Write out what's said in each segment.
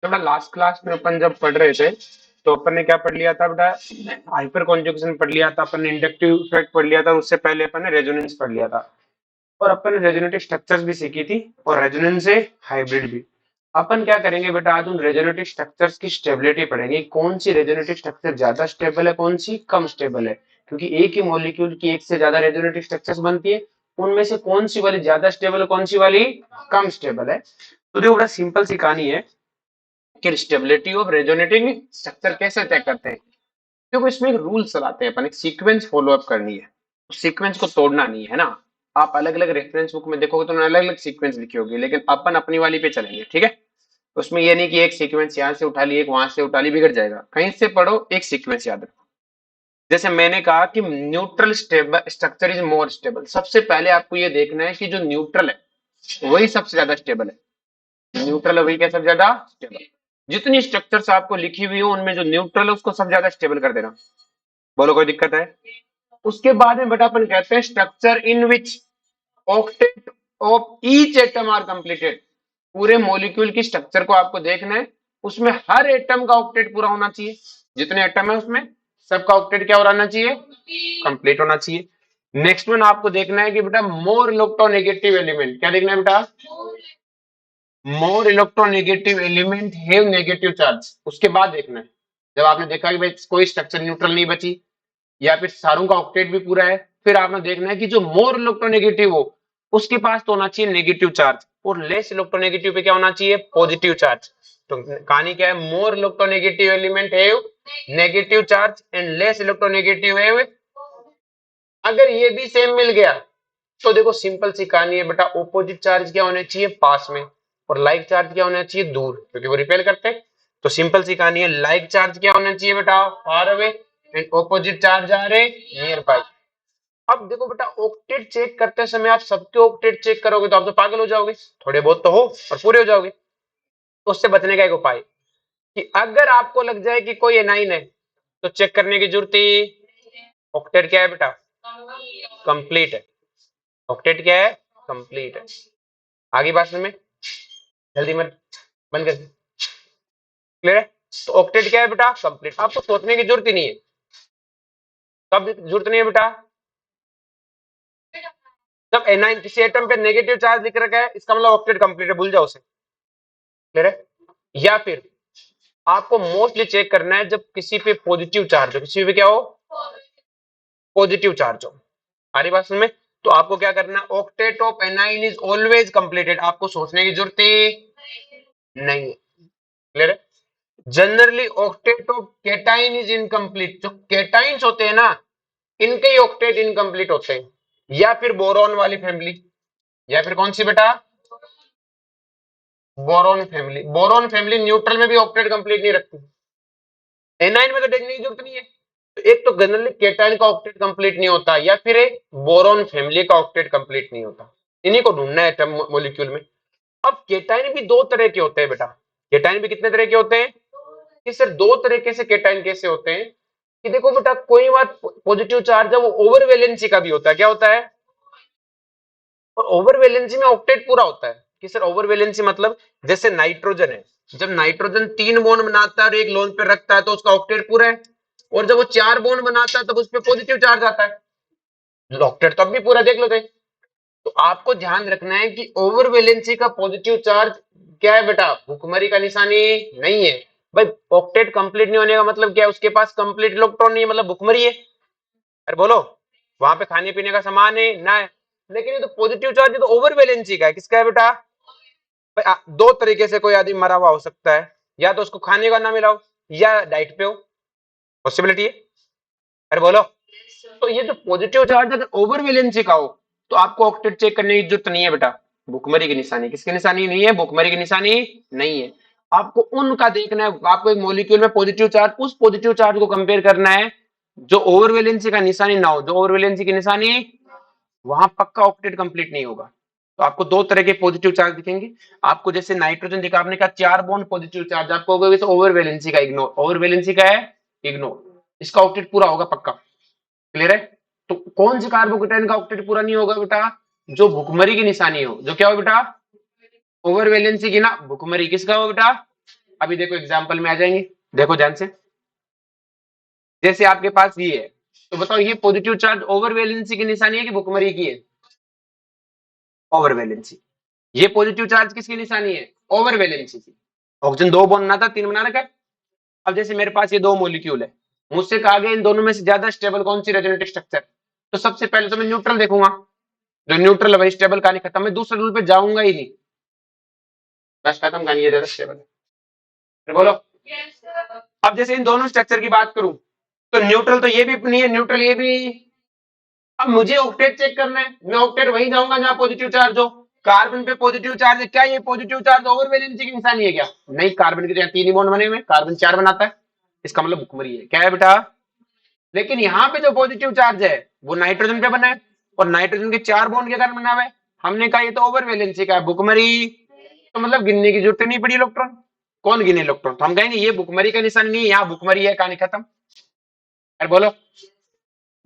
तो बेटा last class में अपन जब पढ़ रहे थे तो अपन ने क्या पढ़ लिया था बेटा? हाइपर कॉन्जुगेशन पढ़ लिया था, अपन ने इंडक्टिव इफेक्ट पढ़ लिया था, उससे पहले अपन ने रेजोनेंस पढ़ लिया था और अपन ने रेजोनेटिव स्ट्रक्चर्स भी सीखी थी और रेजोनेंस से हाइब्रिड भी। अपन क्या करेंगे बेटा, आज उन रेजोनेटिव स्ट्रक्चर्स की स्टेबिलिटी पढ़ेंगे। कौन सी रेजोनेटिव स्ट्रक्चर ज्यादा स्टेबल है, कौन सी कम स्टेबल है, क्योंकि एक ही मॉलिक्यूल की एक से ज्यादा रेजोनेटिव स्ट्रक्चर्स बनती है। उनमें से कौन सी वाली ज्यादा स्टेबल है, कौन सी वाली कम स्टेबल है। तो देखो बड़ा सिंपल सी कहानी है कि स्टेबिलिटी ऑफ रेजोनेटिंग स्ट्रक्चर कैसे तय करते हैं। देखो इसमें एक रूल चलाते हैं अपन, एक सीक्वेंस फॉलो अप करनी है, सीक्वेंस को तोड़ना नहीं है ना। आप अलग अलग रेफरेंस बुक में देखोगे तो उन्होंने अलग अलग सीक्वेंस लिखी होगी, लेकिन अपन अपनी वाली पे चलेंगे, ठीक है। उसमें ये नहीं कि एक सीक्वेंस यहाँ से उठा ली, एक वहां से उठा ली, बिगड़ जाएगा। कहीं से पढ़ो, एक सीक्वेंस याद रखो। जैसे मैंने कहा कि neutral stable structure is more stable. सबसे पहले आपको ये देखना है कि जो न्यूट्रल है वही सबसे ज्यादा स्टेबल है। न्यूट्रल है वही क्या सबसे ज्यादा स्टेबल। जितनी स्ट्रक्चर्स आपको लिखी हुई हो उनमें जो न्यूट्रल है उसको सबसे ज्यादा स्टेबल कर देना। बोलो कोई दिक्कत है? उसके बाद में बेटा अपन कहते हैं structure in which octet of each atom are completed. पूरे मॉलिक्यूल की स्ट्रक्चर को आपको देखना है, उसमें हर एटम का ऑक्टेट पूरा होना चाहिए। जितने एटम है उसमें सबका ऑक्टेट क्या होना चाहिए? कंप्लीट होना चाहिए। नेक्स्ट वन आपको देखना है कि बेटा मोर इलेक्ट्रोनेगेटिव एलिमेंट, क्या देखना है बेटा? More electronegative element have negative charge. उसके बाद देखना है, जब आपने देखा कि भाई कोई स्ट्रक्चर न्यूट्रल नहीं बची या फिर सारों का ऑक्टेट भी पूरा है, फिर आपने देखना है कि जो मोर इलेक्ट्रोनेगेटिव हो उसके पास तो होना चाहिए नेगेटिव चार्ज, और लेस इलेक्ट्रोनेगेटिव पे क्या होना चाहिए? Positive charge. तो कहानी क्या है? More electronegative element have negative charge and less electronegative have. अगर ये भी सेम मिल गया तो देखो सिंपल सी कहानी है बेटा, ऑपोजिट चार्ज क्या होने चाहिए? पास में, और लाइक चार्ज क्या होना चाहिए? दूर, क्योंकि वो रिपेल करते हैं। तो सिंपल सी कहानी है, लाइक चार्ज क्या होना चाहिए बेटा? Far away, and opposite charge आ रहे नियर बाय। अब देखो बेटा, ऑक्टेट चेक करते समय आप सबके ऑक्टेट चेक करोगे तो आप तो पागल हो जाओगे, थोड़े बहुत तो हो और पूरे हो जाओगे। तो उससे बचने का एक उपाय कि अगर आपको लग जाए कि कोई एनाइन है तो चेक करने की जरूरत ही, ऑक्टेट क्या है बेटा? कंप्लीट है। ऑक्टेट क्या है? कंप्लीट है। आगे बात में जल्दी मत, बंद कर। क्लियर है? तो ऑक्टेट क्या है बेटा? कंप्लीट। आपको सोचने की जरूरत ही नहीं है। कब जरूरत नहीं है बेटा? जब एनाइन किसी एटम पे नेगेटिव चार्ज लिख रखा है इसका मतलब ऑक्टेट कंप्लीट है, भूल जाओ उसे। क्लियर है? या फिर आपको मोस्टली चेक करना है जब किसी पे पॉजिटिव चार्ज हो, किसी पे क्या हो? पॉजिटिव चार्ज हो। हमारी बात समझ में? तो आपको क्या करना है? Octet of anion is always completed. आपको सोचने की जरूरत ही नहीं है। क्लियर है? Generally octet of cation is incomplete. जो केटाइंस होते हैं ना, इनके ही ऑक्टेट इनकम्प्लीट होते हैं। या फिर बोरॉन वाली फैमिली, या फिर कौन सी बेटा? Boron family. Boron family neutral में भी ऑक्टेट कंप्लीट नहीं रखती, एनाइन में तो देखने की जरूरत नहीं है। तो एक तो जनरली केटाइन का ऑक्टेट कंप्लीट नहीं होता, या फिर एक बोरॉन फैमिली का ऑक्टेट कंप्लीट नहीं होता। इन्हीं को ढूंढना है एटम मॉलिक्यूल में। अब केटाइन भी दो तरह के होते हैं बेटा। केटाइन भी कितने तरह के होते हैं? कि सर दो तरीके से केटाइन कैसे होते हैं कि देखो बेटा, कोई बात पॉजिटिव चार्ज है वो ओवर वैलेंसी का भी होता है। क्या होता है? और ओवर वैलेंसी में ऑक्टेट पूरा होता है। कि सर ओवर वैलेंसी मतलब जैसे नाइट्रोजन है, जब नाइट्रोजन 3 बॉन्ड बनाता है और एक लोन पे रखता है तो उसका ऑक्टेट पूरा है, और जब वो 4 बॉन्ड बनाता है तब उस पर पॉजिटिव चार्ज आता है, ऑक्टेट तो अब भी पूरा। देख लो देख। तो आपको ध्यान रखना है कि ओवर वैलेंसी का पॉजिटिव चार्ज क्या है बेटा? भुखमरी का निशानी नहीं है। भाई ऑक्टेट कंप्लीट नहीं होने का मतलब क्या है? उसके पास कंप्लीट इलेक्ट्रॉन नहीं है, मतलब भुखमरी है। अरे बोलो, वहां पे खाने पीने का सामान है ना है, लेकिन ये तो पॉजिटिव चार्ज तो ओवर वैलेंसी का है। किसका है बेटा? भाई दो तरीके से कोई आदमी मरा हुआ हो सकता है, या तो उसको खाने का ना मिला हो या डाइट पे हो, पॉसिबिलिटी है। अरे बोलो। तो ये जो पॉजिटिव चार्ज अगर ओवर वैलेंसी का हो तो आपको ऑक्टेट चेक करने की जरूरत नहीं है बेटा। भुखमरी की निशानी, किसकी निशानी नहीं है? भुखमरी की निशानी नहीं है। आपको उनका देखना है, आपको एक मॉलिक्यूल में पॉजिटिव चार्ज, उस पॉजिटिव चार्ज को कंपेयर करना है जो ओवर वैलेंसी का निशानी ना हो। जो ओवर वैलेंसी की निशानी, वहां पक्का ऑक्टेट कंप्लीट नहीं होगा। तो आपको दो तरह के पॉजिटिव चार्ज दिखेंगे। आपको जैसे नाइट्रोजन दिखा, आपने कहा 4 बॉन्ड पॉजिटिव चार्ज, आपको होगा तो ओवर वैलेंसी का इग्नोर। ओवर वैलेंसी का है इग्नोर, इसका ऑक्टेट पूरा होगा पक्का। क्लियर है? तो कौन से कार्बोकेटाइन का ऑक्टेट पूरा नहीं होगा बेटा? जो भुखमरी की निशानी हो। जो क्या हो बेटा? ओवर वैलेंसी की ना भुखमरी। किसका हो बेटा? अभी देखो एग्जाम्पल में आ जाएंगे, देखो ध्यान से। जैसे आपके पास ये है, तो बताओ ये पॉजिटिव चार्ज ओवर वैलेंसी की निशानी है कि भुखमरी की है? Over valency. ये पॉजिटिव चार्ज किसकी निशानी है? ओवर वैलेंसी की। ऑक्सीजन 2 बॉन्ड बनाता, 3 बना रखा है। अब जैसे मेरे पास ये 2 मॉलिक्यूल है, मुझसे कहा गया इन दोनों में से ज्यादा स्टेबल कौन सी रेजोनेटिव स्ट्रक्चर, तो सबसे पहले तो मैं न्यूट्रल देखूंगा। जो न्यूट्रल है वही स्टेबल, कहानी खत्म। मैं दूसरे रूल पे जाऊंगा ही नहीं, बस खत्म, कहानी ये ज्यादा स्टेबल है। फिर बोलो। अब जैसे इन दोनों स्ट्रक्चर की बात करूं, तो न्यूट्रल तो ये भी नहीं है, न्यूट्रल ये भी। अब मुझे ऑक्टेट चेक करना है, मैं ऑक्टेट वहीं जाऊंगा जहां पॉजिटिव चार्ज हो। कार्बन पे पॉजिटिव चार्ज है, क्या ये पॉजिटिव चार्ज ओवर वैलेंसी की निशानी है क्या? नहीं, कार्बन के तो यहाँ 3 ही बॉन्ड बने हुए, कार्बन 4 बनाता है, इसका मतलब भुखमरी है। क्या है बेटा? लेकिन यहाँ पे जो पॉजिटिव चार्ज है वो नाइट्रोजन पे बना है, और नाइट्रोजन के 4 बॉन्ड के कारण बना हुआ है। हमने कहा ये तो ओवर वैलेंसी का है, भुखमरी। तो मतलब गिनने की जरूरत नहीं पड़ी इलेक्ट्रॉन। कौन गिने इलेक्ट्रॉन? तो हम कहेंगे ये भुखमरी का निशान नहीं है, यहाँ भुखमरी है, कहानी खत्म। अरे बोलो।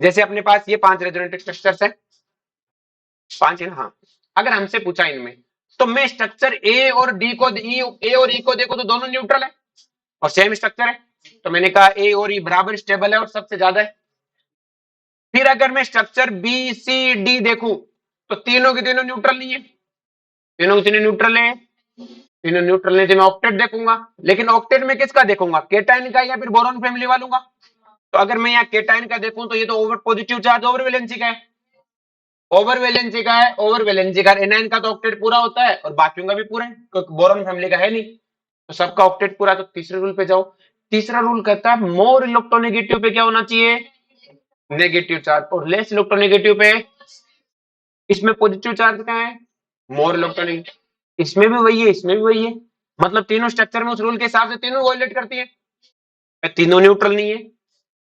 जैसे अपने पास ये 5 रेजोनेटिव स्ट्रक्चर्स है, 5 है ना? हाँ। अगर हमसे पूछा इनमें, तो मैं स्ट्रक्चर ए और डी को, ए और ई को देखो तो दोनों न्यूट्रल है और सेम स्ट्रक्चर है, तो मैंने कहा ए और ई बराबर स्टेबल है और सबसे ज्यादा है। फिर अगर मैं स्ट्रक्चर बी सी डी देखूं, तो तीनों के तीनों न्यूट्रल नहीं है, तीनों के तीनों न्यूट्रल है। तीनों न्यूट्रल नहीं, तो मैं ऑक्टेट देखूंगा। लेकिन ऑक्टेट में किसका देखूंगा? केटाइन का या फिर बोरॉन फैमिली वालों का? तो अगर मैं यहाँ केटाइन का देखूं, तो ये तो over positive charge over valency का है, ओवर वैलेंसी का है, ओवर वैलेंसी का। एनाइन का तो ऑक्टेट पूरा होता है और बाकियों का भी पूरा है, क्योंकि बोरॉन फैमिली का है नहीं, तो सबका ऑक्टेट पूरा। तो तीसरे रूल पे जाओ। तीसरा रूल कहता है मोर इलेक्ट्रोनेगेटिव पे क्या होना चाहिए? नेगेटिव चार्ज, और लेस इलेक्ट्रोनेगेटिव पे, इसमें पॉजिटिव चार्ज क्या है? More electronegative. इसमें भी वही है, इसमें भी वही है, मतलब तीनों स्ट्रक्चर में उस रूल के हिसाब से तीनों वायलेट करती है। तीनों न्यूट्रल नहीं है,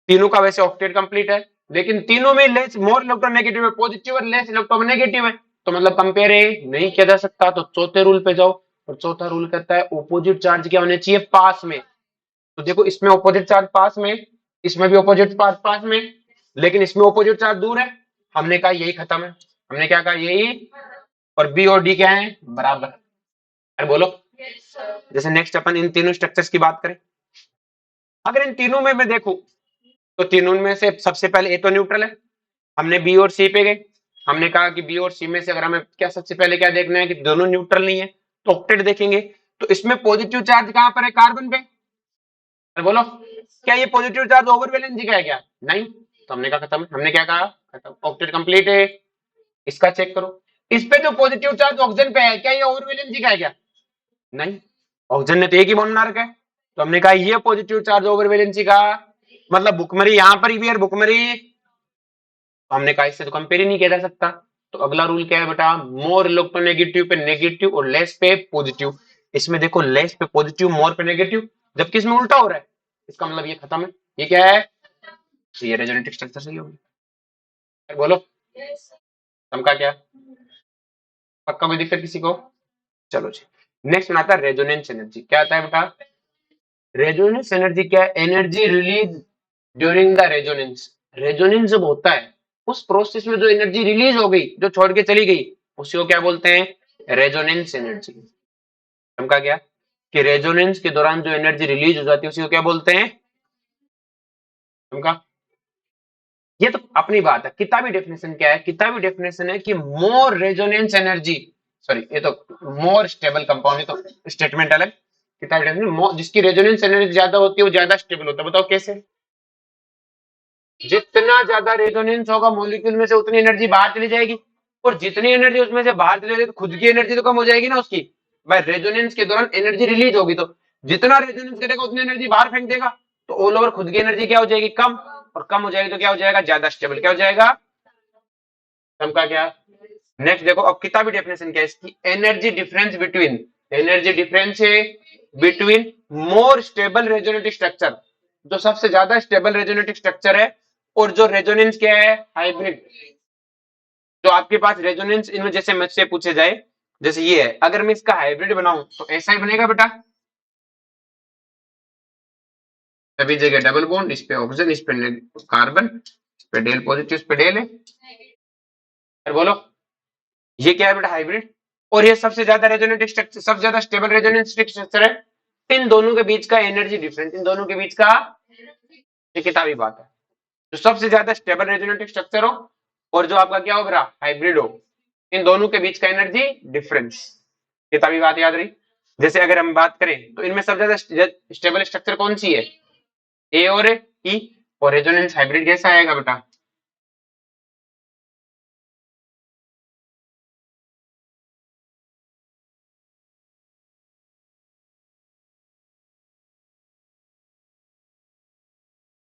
तीनों का वैसे ऑक्टेट कंप्लीट है, लेकिन तीनों में लेस मोर इलेक्ट्रोनेगेटिव है, पॉजिटिव और लेस इलेक्ट्रोनेगेटिव है, तो मतलब कंपेयर नहीं किया जा सकता। तो चौथे रूल पे जाओ, और चौथा रूल कहता है ऑपोजिट चार्ज क्या होने चाहिए? पास में। तो देखो इसमें ऑपोजिट चार्ज पास में, इसमें भी ऑपोजिट चार्ज पास में, लेकिन इसमें ऑपोजिट चार्ज दूर है। हमने कहा यही खत्म है, हमने क्या कहा? यही। और बी और डी क्या है? बराबर। अरे बोलो। जैसे नेक्स्ट अपन इन तीनों स्ट्रक्चर्स की बात करें, अगर इन तीनों में मैं देखूं, तो तीनों में से सबसे पहले ए तो न्यूट्रल है, हमने बी और सी पे गए। हमने कहा कि बी और सी में से अगर हमें क्या सबसे पहले क्या देखना है कि दोनों न्यूट्रल नहीं है, तो ऑक्टेट देखेंगे। तो इसमें पॉजिटिव चार्ज कहां पर है? कार्बन पे। अरे बोलो, क्या ये पॉजिटिव चार्ज ओवर वैलेंसी का है क्या? नहीं, तो हमने कहा खत्म है। हमने क्या कहा? खत्म, ऑक्टेट कंप्लीट है। इसका चेक करो, इस पे जो पॉजिटिव चार्ज ऑक्सीजन पे है, क्या ये ओवर वैलेंसी का है क्या? नहीं, ऑक्सीजन ने तो एक ही बॉन्ड बना रखा है, तो हमने कहा ये पॉजिटिव चार्ज ओवर वैलेंसी का, मतलब भुखमरी यहां पर भी है, भुखमरी। तो हमने कहा इससे तो कंपेयर ही नहीं किया जा सकता। तो अगला रूल क्या है बेटा? मोर इलेक्ट्रोनेगेटिव पे नेगेटिव और लेस पे पॉजिटिव। इसमें देखो लेस पे पॉजिटिव, मोर पे नेगेटिव, जबकि इसमें उल्टा हो रहा है, इसका मतलब ये खत्म है। ये क्या है? तो ये रेजोनेटिव स्ट्रक्चर सही होगी। बोलो, समका क्या? पक्का कोई दिक्कत किसी को? चलो जी, नेक्स्ट में आता है रेजोनेंस एनर्जी। क्या आता है बेटा? रेजोनेंस एनर्जी क्या है? Energy release during the resonance. Resonance जब होता है, उस प्रोसेस में जो एनर्जी रिलीज हो गई, जो छोड़ के चली गई, उसी को क्या बोलते हैं? Resonance energy. समझा क्या? कि रेजोनेंस के दौरान जो एनर्जी रिलीज हो जाती है उसी को क्या बोलते हैं? समझा? ये तो अपनी बात है। किताबी डेफिनेशन क्या है? किताबी डेफिनेशन है कि मोर रेजोनेंस एनर्जी, सॉरी ये तो मोर स्टेबल कंपाउंड है, तो स्टेटमेंट अलग। किताबी डेफिनेशन, जिसकी रेजोनेंस एनर्जी ज्यादा होती है वो ज्यादा स्टेबल होता है। बताओ कैसे? जितना ज्यादा रेजोनेंस होगा मॉलिक्यूल में से, उतनी एनर्जी बाहर चली जाएगी, और जितनी एनर्जी उसमें से बाहर चली जाएगी, तो खुद की एनर्जी तो कम हो जाएगी ना उसकी। भाई रेजोनेंस के दौरान एनर्जी रिलीज होगी, तो जितना रेजोनेंस करेगा उतनी एनर्जी बाहर फेंक देगा, तो ऑल ओवर खुद की एनर्जी क्या हो जाएगी? कम। और कम हो जाएगी तो क्या हो जाएगा? ज्यादा स्टेबल। क्या हो जाएगा? कम का क्या? नेक्स्ट देखो, अब किताबी डेफिनेशन क्या है इसकी? Energy difference between, energy difference है between more stable resonating structure, जो सबसे ज्यादा स्टेबल रेजोनेटिव स्ट्रक्चर है, और जो रेजोनेंस क्या है? हाइब्रिड। जो आपके पास रेजोनेंस इनमें जैसे मुझसे पूछे जाए, जैसे ये है, अगर मैं इसका हाइब्रिड बनाऊं तो ऐसा ही बनेगा बेटा। सभी जगह डबल बॉन्ड, इस पे ऑक्सीजन, इस पे कार्बन, इस पे डेल पॉजिटिव, इस पे डेल है। फिर बोलो, ये क्या है बेटा? हाइब्रिड। और ये सबसे ज्यादा रेजोनेटिव स्ट्रक्चर, सबसे ज्यादा स्टेबल रेजोनेंस स्ट्रक्चर है। इन दोनों के बीच का एनर्जी डिफरेंस, इन दोनों के बीच का, ये किताबी बात है। जो सबसे ज्यादा स्टेबल रेजोनेटिव स्ट्रक्चर हो और जो आपका क्या हो रहा हाइब्रिड हो, इन दोनों के बीच का एनर्जी डिफरेंस, किताबी बात याद रही। जैसे अगर हम बात करें तो इनमें सबसे ज्यादा स्टेबल स्ट्रक्चर कौन सी है, ए और ई, और रेजोनेंस हाइब्रिड कैसा आएगा बेटा,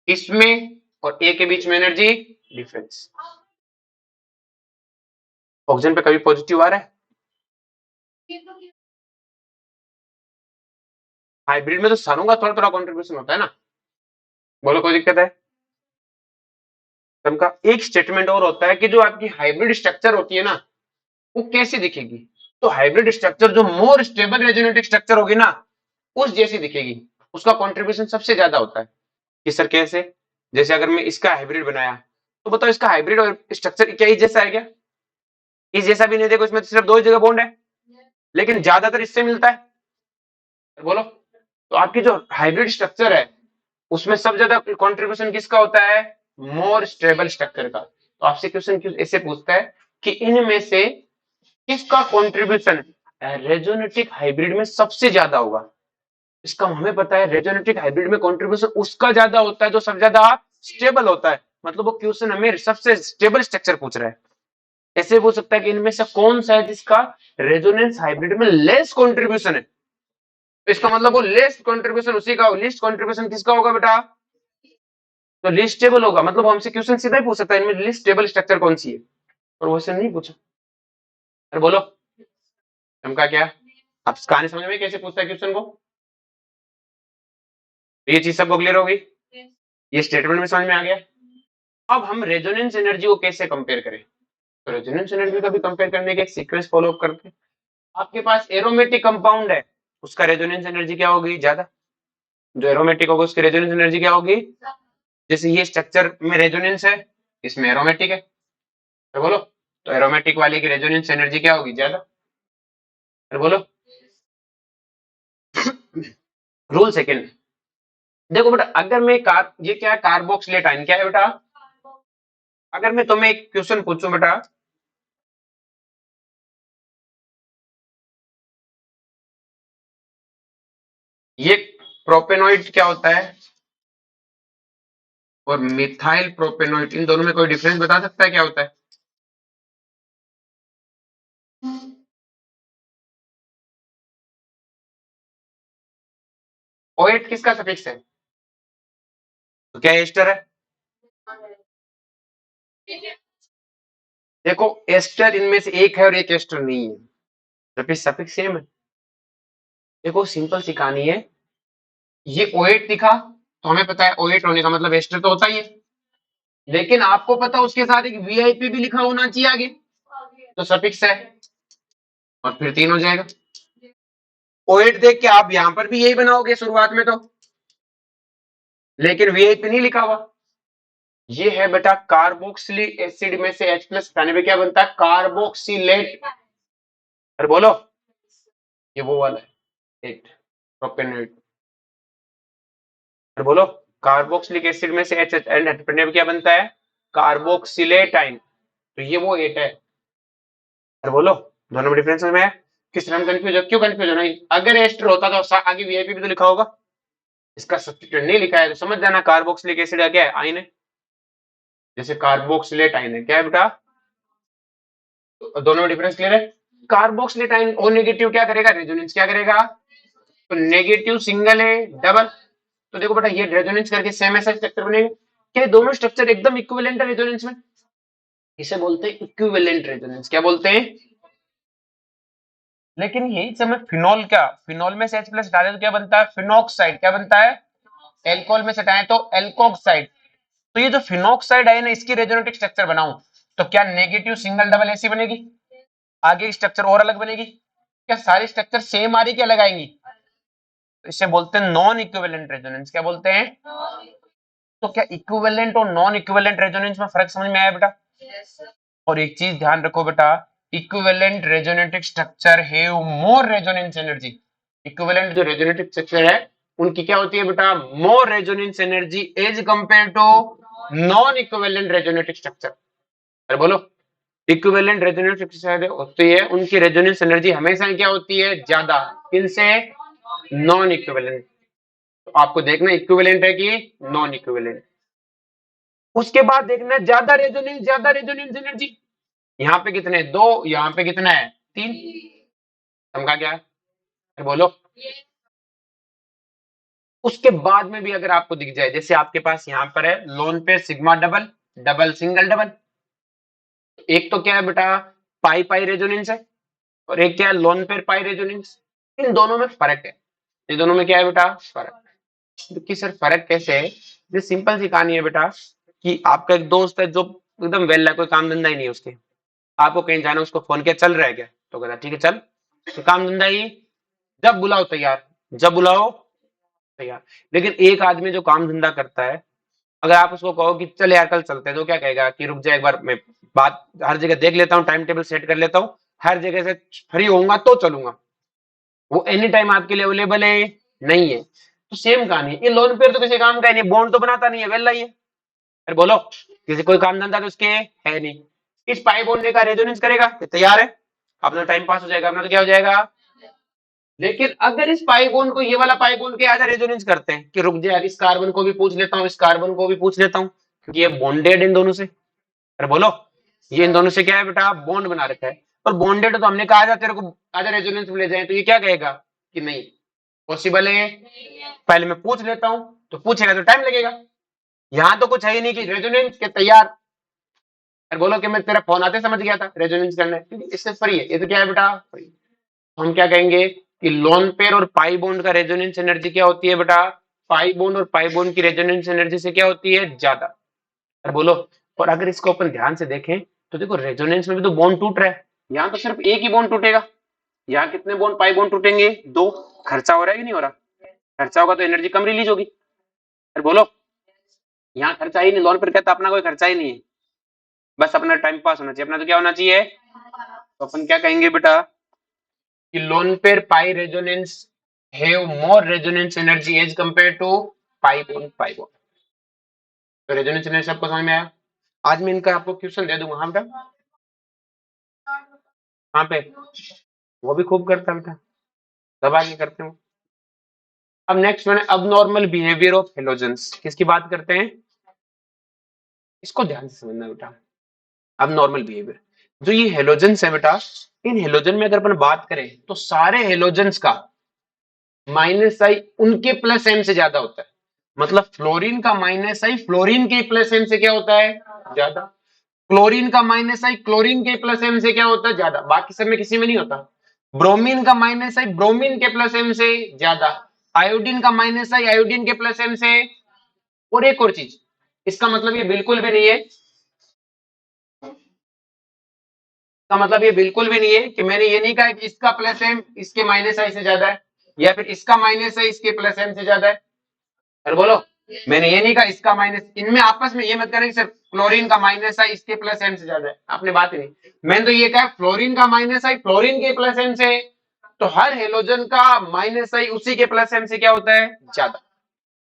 इसमें और ए के बीच में एनर्जी डिफरेंस। ऑक्सीजन पे कभी पॉजिटिव आ रहा है, हाइब्रिड में तो सारों का थोड़ा थोड़ा कॉन्ट्रीब्यूशन होता है ना, बोलो कोई दिक्कत है। उनका एक स्टेटमेंट और होता है कि जो आपकी हाइब्रिड स्ट्रक्चर होती है ना, वो कैसी दिखेगी, तो हाइब्रिड स्ट्रक्चर जो मोर स्टेबल रेजोनेटिव स्ट्रक्चर होगी ना, उस जैसी दिखेगी, उसका कंट्रीब्यूशन सबसे ज्यादा होता है। कि सर कैसे, जैसे अगर मैं इसका हाइब्रिड बनाया तो बताओ इसका हाइब्रिड और स्ट्रक्चर क्या इस जैसा है क्या, इस जैसा भी नहीं, देखो इसमें सिर्फ दो ही जगह बॉन्ड है, लेकिन ज्यादातर इससे मिलता है, बोलो। तो आपकी जो हाइब्रिड स्ट्रक्चर है उसमें सब ज्यादा कंट्रीब्यूशन किसका होता है, मोर स्टेबल स्ट्रक्चर का। तो आपसे क्वेश्चन क्यों ऐसे पूछता है कि इनमें से किसका कंट्रीब्यूशन रेजोनेटिक हाइब्रिड में सबसे ज्यादा होगा। इसका हमें पता है रेजोनेटिक हाइब्रिड में कंट्रीब्यूशन उसका ज्यादा होता है जो सबसे ज्यादा स्टेबल होता है, मतलब वो क्वेश्चन हमें सबसे स्टेबल स्ट्रक्चर पूछ रहा है। ऐसे पूछ सकता है कि इनमें से कौन सा है जिसका रेजोनेंस हाइब्रिड में लेस कंट्रीब्यूशन है, तो इसका मतलब वो लेस कंट्रीब्यूशन उसी का, लिस्ट कंट्रीब्यूशन किसका होगा बेटा, तो लिस्ट स्टेबल होगा, मतलब हमसे क्वेश्चन सीधा ही पूछ सकता है इनमें लिस्ट स्टेबल स्ट्रक्चर कौन सी है, और वो नहीं पूछा। अरे बोलो हमका क्या, आप कहानी समझ में कैसे पूछता है क्वेश्चन को, ये चीज सबको क्लियर होगी, ये स्टेटमेंट में समझ में आ गया। अब हम रेजोनेंस एनर्जी को कैसे कंपेयर करें, तो रेजोनेंस एनर्जी का भी कंपेयर करने के एक सीक्वेंस फॉलो अप करते हैं। आपके पास एरोमेटिक कंपाउंड है, उसका रेजोनेंस एनर्जी क्या होगी, ज्यादा, जो एरोमेटिक होगा उसकी रेजोनेंस एनर्जी क्या होगी, जैसे ये स्ट्रक्चर में रेजोनेंस है, इसमें एरोमेटिक है, तो बोलो, तो एरोमेटिक वाले की रेजोनेंस एनर्जी क्या होगी, ज्यादा, तो बोलो। रूल सेकंड, देखो बेटा अगर मैं ये क्या है, कार्बोक्सिलेट आयन क्या है बेटा, अगर मैं तुम्हें एक क्वेश्चन पूछूं बेटा, ये प्रोपेनॉइड क्या होता है और मिथाइल प्रोपेनॉइड, इन दोनों में कोई डिफरेंस बता सकता है क्या होता है, ओएट किसका सफिक्स है, तो क्या एस्टर है, देखो एस्टर इनमें से एक है और एक एस्टर नहीं है, जबकि सफिक्स सेम है। देखो सिंपल सी कहानी है, ये ओएट दिखा तो हमें पता है ओएट होने का मतलब एस्टर तो होता ही है, लेकिन आपको पता है उसके साथ एक वीआईपी भी लिखा होना चाहिए आगे, तो सफिक्स है, और फिर तीन हो जाएगा। ओएट देख के आप यहां पर भी यही बनाओगे शुरुआत में तो, लेकिन वीआईपी नहीं लिखा हुआ, ये है बेटा कार्बोक्सिलिक एसिड में से H प्लस हटाने पे क्या बनता है, कार्बोक्सिलेट, अरे बोलो, ये वो वाला है एट प्रोपेनॉइड, अरे बोलो, कार्बोक्सिलिक एसिड में से H एंड हटाने पे क्या बनता है, कार्बोक्सिलेट आयन, तो ये वो एट है, अरे बोलो, दोनों में डिफरेंस में है, किस तरह कंफ्यूज हो, क्यों कंफ्यूज होना, अगर एस्टर होता तो आगे वीआईपी भी तो लिखा होगा, इसका सब्स्टिट्यूट नहीं लिखा है तो समझ जाना कार्बोक्सिलिक एसिड आ गया है, आयन है, जैसे कार्बोक्सिलेट आयन है क्या है बेटा, तो दोनों में डिफरेंस क्लियर है। कार्बोक्सिलेट आयन ओ नेगेटिव क्या करेगा, रेजोनेंस क्या करेगा, तो नेगेटिव सिंगल है डबल, तो देखो बेटा ये रेजोनेंस करके सेम ऐसा स्ट्रक्चर बनेगा, क्या दोनों स्ट्रक्चर एकदम इक्विवेलेंट है रेजोनेंस में, इसे बोलते हैं इक्विवेलेंट रेजोनेंस, क्या बोलते हैं। लेकिन यही समय फिनॉल, क्या फिनॉल में से H प्लस डाले तो क्या बनता है, फिनॉक्साइड, क्या बनता है, एल्कोहल में से हटाएं तो एल्कोक्साइड, तो ये जो फिनॉक्साइड है ना इसकी रेजोनेटिव स्ट्रक्चर बनाऊं तो क्या नेगेटिव सिंगल डबल ऐसी बनेगी, आगे स्ट्रक्चर और अलग बनेगी, क्या सारी स्ट्रक्चर सेम आ रही क्या अलग आएंगी, तो इसे बोलते हैं नॉन इक्विवेलेंट रेजोनेंस, क्या बोलते हैं। तो क्या इक्विवेलेंट और नॉन इक्विवेलेंट रेजोनेंस में फर्क समझ में आया बेटा, और एक चीज ध्यान रखो बेटा, equivalent resonative structure have more resonance energy, equivalent जो रेजोनेटिव स्ट्रक्चर है उनकी क्या होती है बेटा, more resonance energy as compare to non equivalent resonative structure. अरे बोलो, इक्विवेलेंट रेजोनेटिव स्ट्रक्चर होती है उनकी रेजोनेंस एनर्जी हमेशा क्या होती है, ज्यादा, किनसे, नॉन इक्विवेलेंट। तो आपको देखना इक्विवेलेंट है कि नॉन इक्विवेलेंट। उसके बाद देखना ज्यादा रेजोनेंस एनर्जी, यहाँ पे कितने, दो, यहाँ पे कितना है, तीन। समझा क्या है, बोलो। उसके बाद में भी अगर आपको दिख जाए, जैसे आपके पास यहाँ पर है लोन पे sigma double, double single double, एक तो क्या है बेटा, पाई पाई रेजोनेंस है, और एक क्या है, लोन पेयर पाई रेजोनेंस। इन दोनों में फर्क है, इन दोनों में क्या है बेटा, फर्क। क्योंकि सर फर्क कैसे है, ये सिंपल सी कहानी है बेटा, कि आपका एक दोस्त है जो एकदम वेल है, कोई काम धंधा ही नहीं है उसके, आपको कहीं जाना, उसको फोन किया, चल रहा है क्या, तो कहता ठीक है चल, तो काम धंधा ही, जब बुलाओ तैयार, जब बुलाओ तैयार। लेकिन एक आदमी जो काम धंधा करता है, अगर आप उसको कहो कि चल यार कल चलते हैं, तो क्या कहेगा कि रुक जा एक बार, मैं बात हर जगह देख लेता हूँ, टाइम टेबल सेट कर लेता हूँ, हर जगह से फ्री होऊंगा तो चलूंगा। वो एनी टाइम आपके लिए अवेलेबल है, नहीं है। तो सेम कहानी है, ये लोन पेयर तो किसी काम का ही नहीं, बॉन्ड तो बनाता नहीं है, वेला ही है। फिर बोलो, किसी कोई काम धंधा तो उसके है नहीं, इस पाई बॉन्ड का रेजोनेंस करेगा, ये तैयार है, अपना टाइम पास हो जाएगा, अपना तो क्या हो जाएगा। लेकिन अगर इस पाई बॉन्ड को ये वाला पाई बॉन्ड के आधा रेजोनेंस करते हैं कि रुक जा यार, इस कार्बन को भी पूछ लेता हूँ, इस कार्बन को भी पूछ लेता हूँ, क्योंकि ये बॉन्डेड इन दोनों से। अरे बोलो, ये इन दोनों से क्या है बेटा, बॉन्ड बना रखा है, और बॉन्डेड तो हमने कहा था तेरे को आधा रेजोनेंस में ले जाए, तो ये क्या कहेगा कि नहीं पॉसिबल है, पहले मैं पूछ लेता हूं, तो पूछेगा तो टाइम लगेगा। यहां तो कुछ है ही नहीं कि रेजोनेंस के तैयार। अरे बोलो कि मैं तेरा फोन आते समझ गया था रेजोनेंस करना है, क्योंकि इससे फ्री है, ये तो क्या है बेटा, फ्री। तो हम क्या कहेंगे कि लोन पेयर और पाई बॉन्ड का रेजोनेंस एनर्जी क्या होती है बेटा, पाई बॉन्ड और पाई बॉन्ड की रेजोनेंस एनर्जी से क्या होती है, ज्यादा। अरे बोलो, और अगर इसको अपन ध्यान से देखें, तो देखो रेजोनेंस में भी तो बॉन्ड टूट रहा है, यहाँ तो सिर्फ एक ही बॉन्ड टूटेगा, यहाँ कितने बॉन्ड, पाई बॉन्ड टूटेंगे, दो। खर्चा हो रहा है कि नहीं हो रहा, खर्चा होगा तो एनर्जी कम रिलीज होगी। अरे बोलो, यहाँ खर्चा ही नहीं, लोन पर कहता अपना कोई खर्चा ही नहीं है, बस अपना टाइम पास होना चाहिए, अपना तो क्या होना चाहिए। तो अपन क्या कहेंगे बेटा कि lone pair pi resonance have more resonance energy as compare to pi bond, pi bond. तो रेजोनेंस एनर्जी आपको समझ में आया। आज मैं इनका आपको क्वेश्चन दे दूंगा, हाँ बेटा, कहाँ पे, वो भी खूब करता बेटा, दबा के करते हो। अब नेक्स्ट वन है अब नॉर्मल बिहेवियर ऑफ हेलोजेंस, किसकी बात करते हैं, इसको ध्यान से समझना बेटा। अब नॉर्मल बिहेवियर, जो ये हेलोजेंस है बेटा, इन हेलोजन में अगर अपन बात करें तो सारे हेलोजेंस का माइनस आई उनके प्लस एम से ज्यादा होता है। मतलब फ्लोरीन का माइनस आई फ्लोरीन के प्लस एम से क्या होता है, ज्यादा। क्लोरीन का माइनस आई क्लोरीन के प्लस एम से क्या होता है, ज्यादा। बाकी सब में किसी में नहीं होता। ब्रोमीन का माइनस आई ब्रोमीन के प्लस एम से ज्यादा। आयोडीन का माइनस आई आयोडीन के प्लस एम से। और एक और चीज, इसका मतलब ये बिल्कुल भी नहीं है, इसका मतलब ये बिल्कुल भी नहीं है कि मैंने ये नहीं कहा कि इसका प्लस एम इसके माइनस आई से ज्यादा है, या फिर इसका माइनस आई इसके प्लस एम से ज्यादा है। अरे बोलो, मैंने ये नहीं कहा इसका माइनस, इनमें आपस में ये मत करें कि सर क्लोरीन का माइनस आई इसके प्लस एम से ज्यादा है, आपने बात ही नहीं। मैंने तो ये कहा फ्लोरीन का माइनस आई फ्लोरीन के प्लस एम से। तो हर हेलोजन का माइनस आई उसी के प्लस एम से क्या होता है, ज्यादा।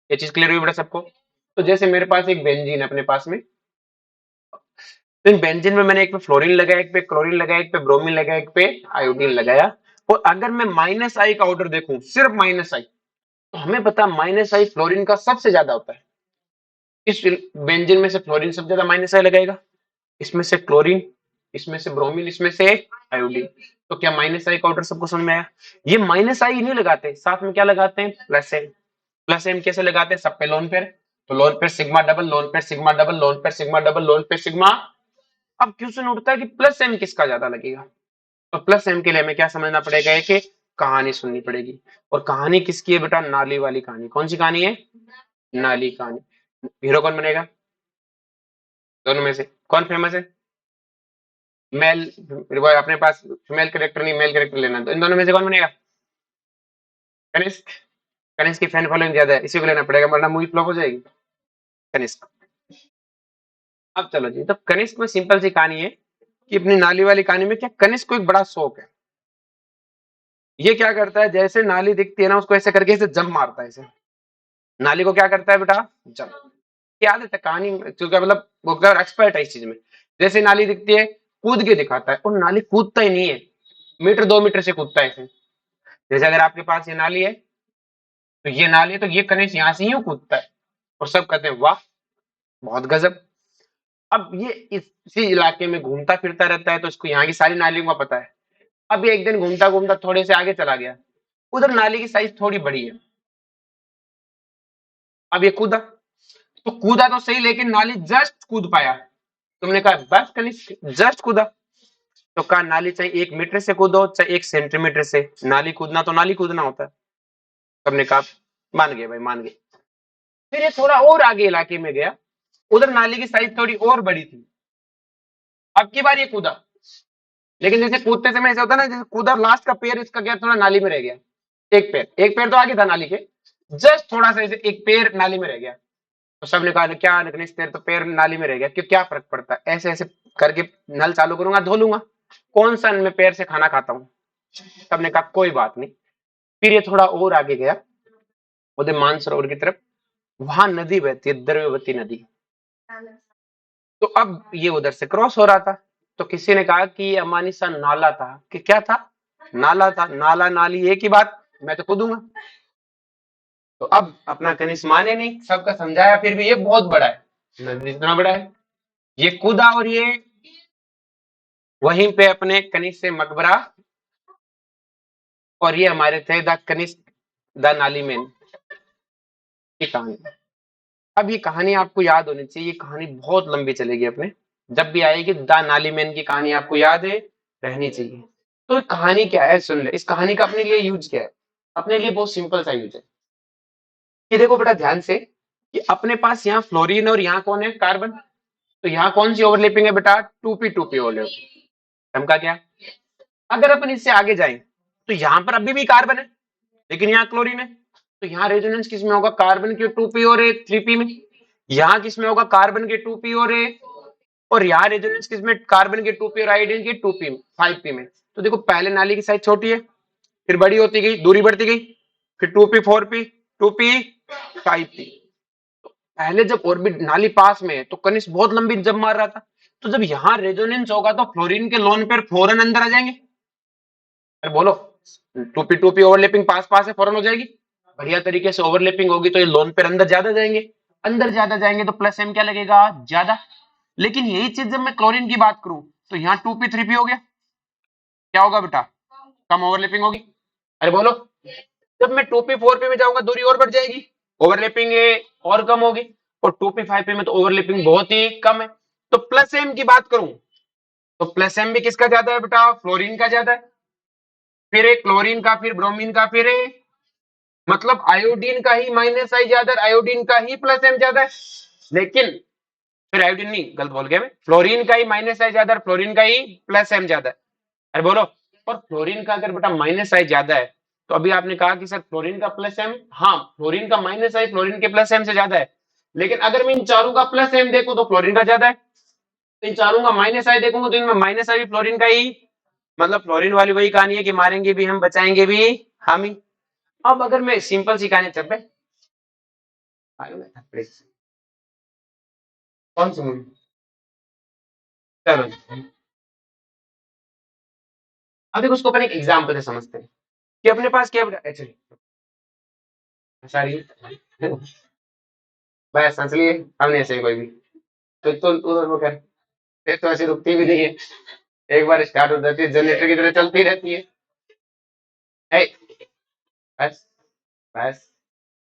ये चीज क्लियर हुई बेटा सबको। तो जैसे मेरे पास एक बेंजीन है अपने पास में, तो इन बेंजीन में मैंने एक पे फ्लोरीन लगाया, एक पे क्लोरीन लगाया, एक पे ब्रोमीन लगाया, एक पे आयोडीन लगाया। और अगर मैं माइनस आई का ऑर्डर देखूं, सिर्फ माइनस आई, तो हमें पता माइनस आई फ्लोरीन का सबसे ज्यादा होता है। इस बेंजीन में से फ्लोरीन सबसे ज्यादा माइनस आई लगाएगा, इसमें से क्लोरीन, इसमें से ब्रोमीन, इसमें से आयोडीन। तो क्या माइनस आई का ऑर्डर सबको समझ में आया। ये माइनस आई नहीं लगाते, साथ में क्या लगाते हैं, प्लस एम। प्लस एम कैसे लगाते हैं, सब पे लोन पेयर, तो lone pair sigma double, lone pair sigma double, lone pair sigma double, lone pair sigma. अब क्वेश्चन उठता है कि प्लस एम किसका ज्यादा लगेगा। तो प्लस एम के लिए हमें क्या समझना पड़ेगा है कि कहानी सुननी पड़ेगी। और कहानी किसकी है बेटा, नाली वाली कहानी। कौन सी कहानी है, नाली कहानी। हीरो कौन बनेगा, दोनों में से कौन फेमस है, मेल, अपने पास फीमेल कैरेक्टर नहीं मेल कैरेक्टर लेना, तो इन दोनों में से कौन बनेगा, कनिष्क। कनिष्क की फैन फॉलोइंग ज्यादा है, इसी को लेना पड़ेगा, वरना मूवी फ्लॉप हो जाएगी। कनिष्क। अब चलो जी, तो कनिष्क में सिंपल सी कहानी है कि अपनी नाली वाली कहानी में क्या, कनिष्क को एक बड़ा शौक है, ये क्या करता है, जैसे नाली दिखती है ना उसको ऐसे करके ऐसे जंप मारता है, ऐसे नाली को क्या करता है बेटा, जंप। क्या आदत है कहानी, क्योंकि मतलब वो एक्सपर्ट है इस चीज में। जैसे नाली दिखती है कूद के दिखाता है, और नाली कूदता ही नहीं है, मीटर 2 मीटर से कूदता है ऐसे। जैसे अगर आपके पास ये नाली है, तो ये नाली है, तो ये कनिष्ठ यहाँ से ही कूदता है, और सब कहते हैं वाह बहुत गजब। अब ये इसी इलाके में घूमता फिरता रहता है, तो इसको यहाँ की सारी नालियों का पता है। अब ये एक दिन घूमता घूमता थोड़े से आगे चला गया, उधर नाली की साइज थोड़ी बड़ी है। अब ये कूदा, तो कूदा तो सही, लेकिन नाली जस्ट कूद पाया। तुमने कहा बस कनिष्ठ जस्ट कूदा, तो कहा नाली चाहे 1 मीटर से कूदो चाहे 1 सेंटीमीटर से, नाली कूदना तो नाली कूदना होता है। तुमने कहा मान गए भाई, मान गए। फिर ये थोड़ा और आगे इलाके में गया, उधर नाली की साइज थोड़ी और बड़ी थी। अब की बार ये कूदा, लेकिन जैसे कूदते समय ऐसा होता है ना, जैसे कूदा लास्ट का पैर इसका क्या थोड़ा नाली में रह गया, एक पैर तो आगे था नाली के, जस्ट थोड़ा सा ऐसे एक पैर नाली में रह गया। तो सबने कहा क्या निकलेश तेरे तो पैर नाली में रह गया, क्यों क्या फर्क पड़ता है, ऐसे ऐसे करके नल चालू करूंगा धो लूंगा, कौन सा मैं पैर से खाना खाता हूँ। सबने कहा कोई बात नहीं। फिर ये थोड़ा और आगे गया, उधर मानसरोवर की तरफ, वहां नदी बहती है, द्रव्यवती नदी। तो अब ये उधर से क्रॉस हो रहा था, तो किसी ने कहा कि ये अमानी सा नाला था, कि क्या था, नाला था, नाला नाली एक ही बात, मैं तो कूदूंगा। तो अब अपना कनिष्ठ माने नहीं, सबका समझाया, फिर भी ये बहुत बड़ा है, नदी इतना बड़ा है, ये कूदा, और ये वहीं पे अपने कनिष्ठ से मकबरा, और ये हमारे थे द कनिष्ठ द नाली मैन की कहानी। अब ये कहानी आपको याद होनी चाहिए, ये कहानी बहुत लंबी चलेगी अपने, जब भी आएगी द नाली मैन की कहानी आपको याद है रहनी चाहिए। तो कहानी क्या है सुन ले, इस कहानी का अपने लिए यूज क्या है, अपने लिए बहुत सिंपल सा यूज है। ये देखो बेटा ध्यान से, कि अपने पास यहाँ फ्लोरीन और यहाँ कौन है, कार्बन। तो यहाँ कौन सी ओवरलैपिंग है बेटा, 2p 2p ओवरलैपिंग। समझा क्या, अगर अपन इससे आगे जाएं, तो यहाँ पर अभी भी कार्बन है, लेकिन यहाँ क्लोरीन है। तो यहाँ रेजोनेंस किसमें होगा, कार्बन के 2p और 3p में। यहाँ किसमें होगा, कार्बन के 2p और यहाँ रेजोनेंस किसमें, कार्बन के 2p और आयोडीन के 2p में 5p में। तो देखो पहले नाली की साइज छोटी है, फिर बड़ी होती गई, दूरी बढ़ती गई, फिर 2p 4p 2p 5p। पहले जब ऑर्बिट नाली पास में है तो कनिष्ठ बहुत लंबी जब मार रहा था, तो जब यहाँ रेजोनेंस होगा तो फ्लोरीन के लोन पर फौरन अंदर आ जाएंगे। अरे बोलो, 2p 2p ओवरलैपिंग पास पास है, फौरन हो जाएगी, बढ़िया तरीके से ओवरलैपिंग होगी, तो ये लोन पर अंदर ज्यादा जाएंगे, अंदर ज्यादा जाएंगे तो प्लस एम क्या लगेगा, ज्यादा। लेकिन यही चीज जब मैं क्लोरीन की बात करूं, तो यहाँ 2p 3p हो गया, क्या होगा बेटा, कम ओवरलैपिंग होगी। अरे बोलो, जब मैं 2p 4p में जाऊंगा दूरी और बढ़ जाएगी, ओवरलैपिंग और कम होगी, और 2p 5p में तो ओवरलैपिंग बहुत ही कम है। तो प्लस एम की बात करूं, तो प्लस एम भी किसका ज्यादा है बेटा, फ्लोरीन का ज्यादा है, फिर एक क्लोरीन का, फिर ब्रोमीन का, फिर मतलब आयोडीन का ही माइनस आई ज्यादा, आयोडीन का ही प्लस एम ज्यादा है। लेकिन फिर आयोडीन नहीं, गलत बोल गया मैं, फ्लोरीन का ही माइनस आई ज्यादा, फ्लोरीन का ही प्लस एम ज्यादा है। अरे बोलो, और फ्लोरीन का अगर बेटा माइनस आई ज्यादा है, तो अभी आपने कहा कि सर फ्लोरीन का प्लस एम, हाँ फ्लोरीन का माइनस आई फ्लोरीन के प्लस एम से ज्यादा है। लेकिन अगर मैं इन चारों का प्लस एम देखूं तो फ्लोरीन का ज्यादा है, तो इन चारों का माइनस आई देखूंगा तो इनमें माइनस आई भी फ्लोरीन का ही, मतलब फ्लोरीन वाली वही कहानी है कि मारेंगे भी हम बचाएंगे भी हम ही। अब अगर मैं सिंपल सी कहानी चल पे कौन सी मूवी, चलो अब देखो उसको अपन एक एग्जाम्पल से समझते हैं, कि अपने पास क्या एक्चुअली सारी बस हंस लिए, हम नहीं हंसे कोई भी, तो उधर वो कर, फिर तो ऐसी रुकती भी नहीं है, एक बार स्टार्ट हो जाती है जनरेटर की तरह चलती रहती है। ए, बस बस,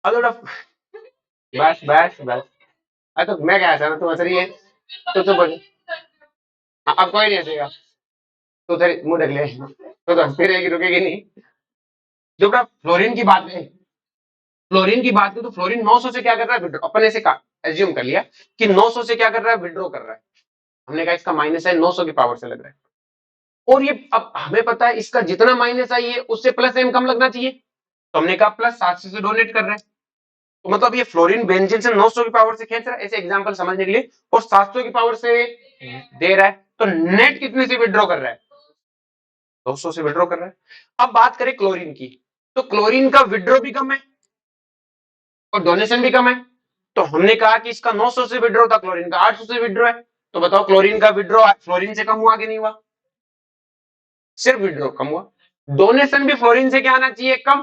अब थोड़ा बस बस बस। तो मैं क्या हंसा, तू हंस रही है, तो बोल, अब कोई नहीं हंसेगा, तो उधर मुंह ढक ले, तो हंसती रहेगी, रुकेगी नहीं। जो बेटा फ्लोरीन की बात है, फ्लोरीन की बात करें तो फ्लोरीन 900 से क्या कर रहा है, विड्रॉ, अपन ऐसे एज्यूम कर लिया कि 900 से क्या कर रहा है, विड्रॉ कर रहा है। हमने कहा इसका माइनस है 900 की पावर से लग रहा है, और ये अब हमें पता है इसका जितना माइनस आई है उससे प्लस एम कम लगना चाहिए, तो हमने कहा प्लस 700 से डोनेट कर रहा है। तो मतलब ये फ्लोरीन बेंजीन से 900 की पावर से खींच रहा है, ऐसे एग्जांपल समझने के लिए, और 700 की पावर से दे रहा है, तो नेट कितने से विड्रॉ कर रहा है, 200 से विड्रॉ कर रहा है। अब बात करें क्लोरीन की, तो क्लोरीन का विड्रॉ भी कम है और डोनेशन भी कम है। तो हमने कहा कि इसका 900 से विड्रॉ था, क्लोरीन का 800 से विड्रॉ है। तो बताओ क्लोरीन का विड्रॉ फ्लोरीन से कम हुआ कि नहीं हुआ? सिर्फ विड्रॉ कम हुआ। डोनेशन भी फ्लोरीन से क्या आना चाहिए? कम।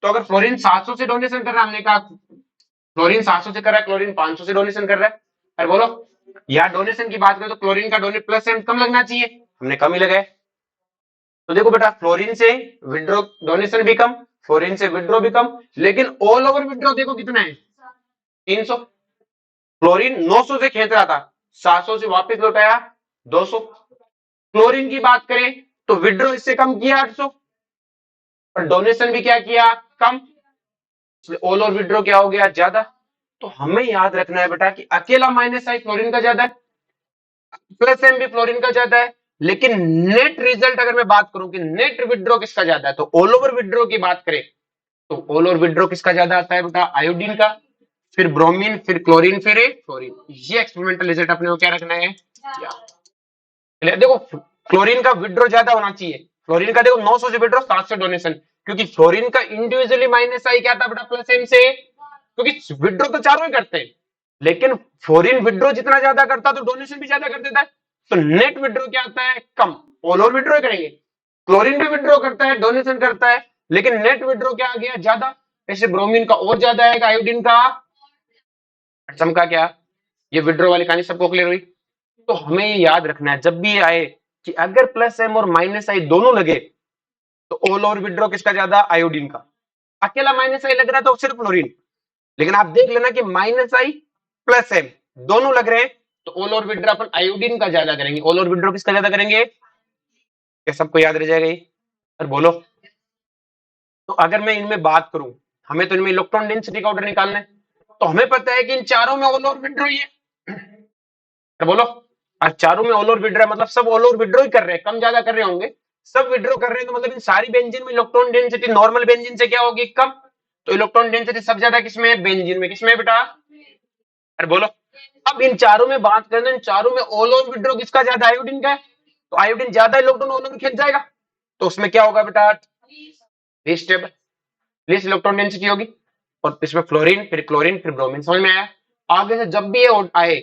तो अगर फ्लोरीन 700 से डोनेशन कर रहा है, हमने कहा क्लोरीन 700 से कर रहा है, क्लोरीन 500 से डोनेशन कर रहा है। अरे बोलो, यार डोनेशन की बात करें तो क्लोरीन का डोनेट प्लस एम कम लगना चाहिए, हमने कम ही लगाया। तो देखो बेटा, फ्लोरीन से विड्रॉ डोनेशन भी कम, फ्लोरीन से विड्रॉ भी कम, लेकिन ऑल ओवर विड्रॉ देखो कितना है? 300। फ्लोरीन 900 से खींच रहा था, 700 से वापस लौटाया 200। क्लोरीन की बात करें तो विड्रॉ इससे कम किया 800 और डोनेशन भी क्या किया? कम। ऑल ओवर विड्रॉ क्या हो गया? ज्यादा। तो हमें याद रखना है बेटा कि अकेला माइनस आई फ्लोरीन का ज्यादा है, प्लस एम भी फ्लोरीन का ज्यादा है, लेकिन नेट रिजल्ट अगर मैं बात करूं कि नेट विड्रॉ किसका ज्यादा है, तो ऑल ओवर विड्रॉ की बात करें तो ऑल ओवर विड्रॉ किसका ज्यादा आता है बेटा? आयोडीन का, फिर ब्रोमीन, फिर क्लोरीन, फिर फ्लोरीन। ये एक्सपेरिमेंटल रिजल्ट अपने को क्या रखना है? देखो, क्लोरीन का विड्रॉ ज्यादा होना चाहिए। फ्लोरीन का देखो 900 से विड्रॉ, 700 डोनेशन, क्योंकि फ्लोरीन का इंडिविजुअली माइनस आई क्या था बेटा? प्लस एम से, क्योंकि विड्रॉ तो चारों ही करते हैं, लेकिन फ्लोरीन विड्रॉ जितना ज्यादा करता तो डोनेशन भी ज्यादा कर देता है। तो नेट विड्रॉ क्या आता है? कम। ऑल ओवर विड्रॉ करेंगे, क्लोरीन भी विड्रॉ करता है, डोनेशन करता है, लेकिन नेट विड्रॉ क्या आ गया? ज्यादा। ऐसे ब्रोमीन का और ज्यादा आएगा, आयोडीन का चमका क्या? ये विड्रॉ वाली कहानी सबको क्लियर हुई? तो हमें ये याद रखना है जब भी ये आए कि अगर प्लस एम और माइनस आई दोनों लगे तो ऑल ओवर विड्रॉ किसका ज्यादा? आयोडीन का। अकेला माइनस आई लग रहा है तो सिर्फ क्लोरीन, लेकिन आप देख लेना कि माइनस आई प्लस एम दोनों लग रहे हैं तो ऑल ओवर विड्रॉ अपन आयोडीन का ज्यादा करेंगे। ऑल ओवर विड्रॉ किसका ज्यादा करेंगे? क्या सबको याद रह जाएगा ये? और बोलो, तो अगर मैं इनमें बात करूं, हमें तो इनमें इलेक्ट्रॉन डेंसिटी का ऑर्डर निकालना है, तो हमें पता है कि इन चारों में ऑल ओवर विड्रॉ ही है। तो बोलो, आज चारों में ऑल ओवर विड्रॉ है, मतलब सब ऑल ओवर विड्रॉ ही कर रहे हैं, कम ज्यादा कर रहे होंगे, सब विड्रॉ कर रहे हैं, तो मतलब इन सारी बेंजीन में इलेक्ट्रॉन डेंसिटी नॉर्मल बेंजीन से क्या होगी? कम। तो इलेक्ट्रॉन डेंसिटी सब ज्यादा किसमें है? बेंजीन में। किसमें बेटा? अरे बोलो, अब इन चारों में बात करें तो इन चारों में ऑल ओवर विड्रॉ किसका ज्यादा? आयोडीन का है। तो आयोडीन ज्यादा इलेक्ट्रॉन ऑल ओवर खींच जाएगा, तो उसमें क्या होगा बेटा? स्टेबल, लीस्ट इलेक्ट्रॉन डेंसिटी होगी। और इसमें फ्लोरीन, फिर क्लोरीन, फिर ब्रोमीन। समझ में आया? आगे से जब भी ये आए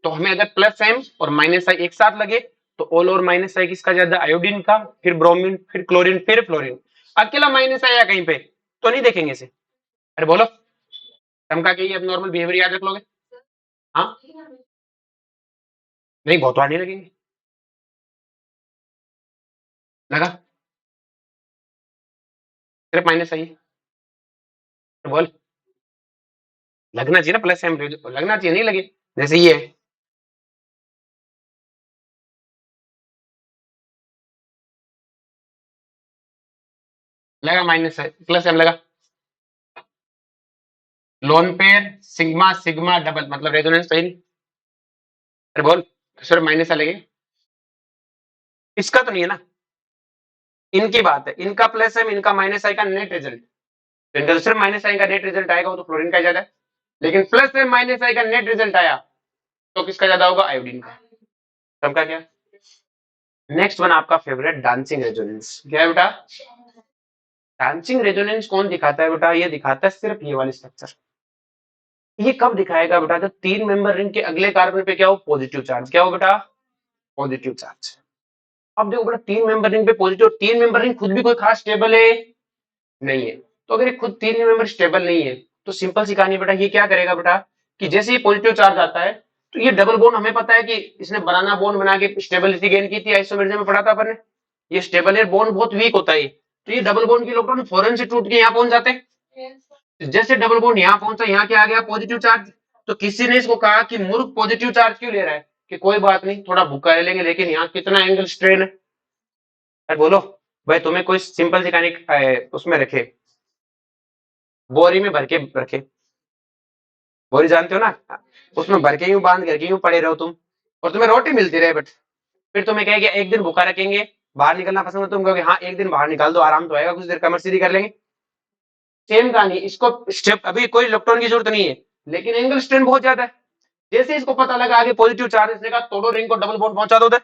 तो हमें अगर प्लस एम और माइनस आई एक साथ लगे तो ऑल और माइनस आई किसका ज्यादा? आयोडीन का, फिर ब्रोमीन, फिर क्लोरीन, फिर फ्लोरीन। अकेला माइनस आया कहीं पे तो नहीं देखेंगे इसे। अरे बोलो, चमका के ये अब नॉर्मल बिहेवियर याद रख लोगे? हाँ, नहीं बहुत बार नहीं लगेंगे। लगा? सिर्फ माइनस आई है। तो बोल, लगना चाहिए ना प्लस एम, लगना चाहिए, नहीं लगे जैसे ये है। लगा माइनस है, प्लस एम लगा। Lone pair sigma sigma double मतलब रेजोनेंस सही नहीं। अरे बोल, सिर्फ माइनस है लगे, इसका तो नहीं है ना। इनकी बात है, इनका प्लस है, इनका माइनस आई का नेट रिजल्ट। तो इनका तो सिर्फ माइनस आई का नेट रिजल्ट आएगा, वो तो फ्लोरीन का ज्यादा है। लेकिन प्लस है माइनस आई का नेट रिजल्ट आया तो किसका ज्यादा होगा? आयोडीन का। सबका क्या? नेक्स्ट वन आपका फेवरेट, डांसिंग रेजोनेंस। क्या है बेटा? डांसिंग रेजोनेंस कौन दिखाता है बेटा? ये दिखाता है सिर्फ ये वाली स्ट्रक्चर। ये कब दिखाएगा बेटा? जब 3 मेंबर रिंग के अगले कार्बन पे क्या हो? Positive charge. क्या हो बेटा? Positive charge. अब देखो बेटा, 3 मेंबर रिंग पे पॉजिटिव, 3 मेंबर रिंग खुद भी कोई खास स्टेबल है नहीं है। तो अगर ये खुद 3 मेंबर स्टेबल नहीं है तो सिंपल सी कहानी बेटा, ये क्या करेगा बेटा कि जैसे ही पॉजिटिव चार्ज आता है तो ये डबल बॉन्ड, हमें पता है कि इसने बनाना बॉन्ड बना के स्टेबिलिटी गेन की थी, आइसोमेरिज्म में पढ़ा था अपन ने। ये स्टेबल है, बॉन्ड बहुत वीक होता है, तो ये डबल बॉन्ड के इलेक्ट्रॉन फौरन से टूट के यहाँ पहुंच जाते हैं। जैसे डबल बॉन्ड यहाँ पहुंचा, यहाँ क्या आ गया? Positive charge. तो किसी ने इसको कहा कि मूर्ख पॉजिटिव चार्ज क्यों ले रहा है? कि कोई बात नहीं, थोड़ा भूखा ले लेंगे, लेकिन यहाँ कितना एंगल स्ट्रेन है। अरे बोलो भाई, तुम्हें कोई सिंपल सी कहानी उसमें रखे, बोरी में भर के रखे, बोरी जानते हो ना, उसमें भर के यूं बांध करके यूं पड़े रहो तुम, और तुम्हें रोटी मिलती रहे, बट फिर तुम्हें कहेंगे एक दिन भूखा रखेंगे, बाहर निकलना पसंद है, तुम कहोगे हाँ एक दिन बाहर निकाल दो, आराम तो आएगा, कुछ देर कमर सीधी कर लेंगे। सेम कहानी, इसको स्टेप अभी कोई इलेक्ट्रॉन की जरूरत नहीं है, लेकिन एंगल स्ट्रेन बहुत ज्यादा है। जैसे इसको पता लगा आगे पॉजिटिव चार्ज, इसने कहा तोड़ो रिंग को, डबल बॉन्ड पहुंचा दो उधर।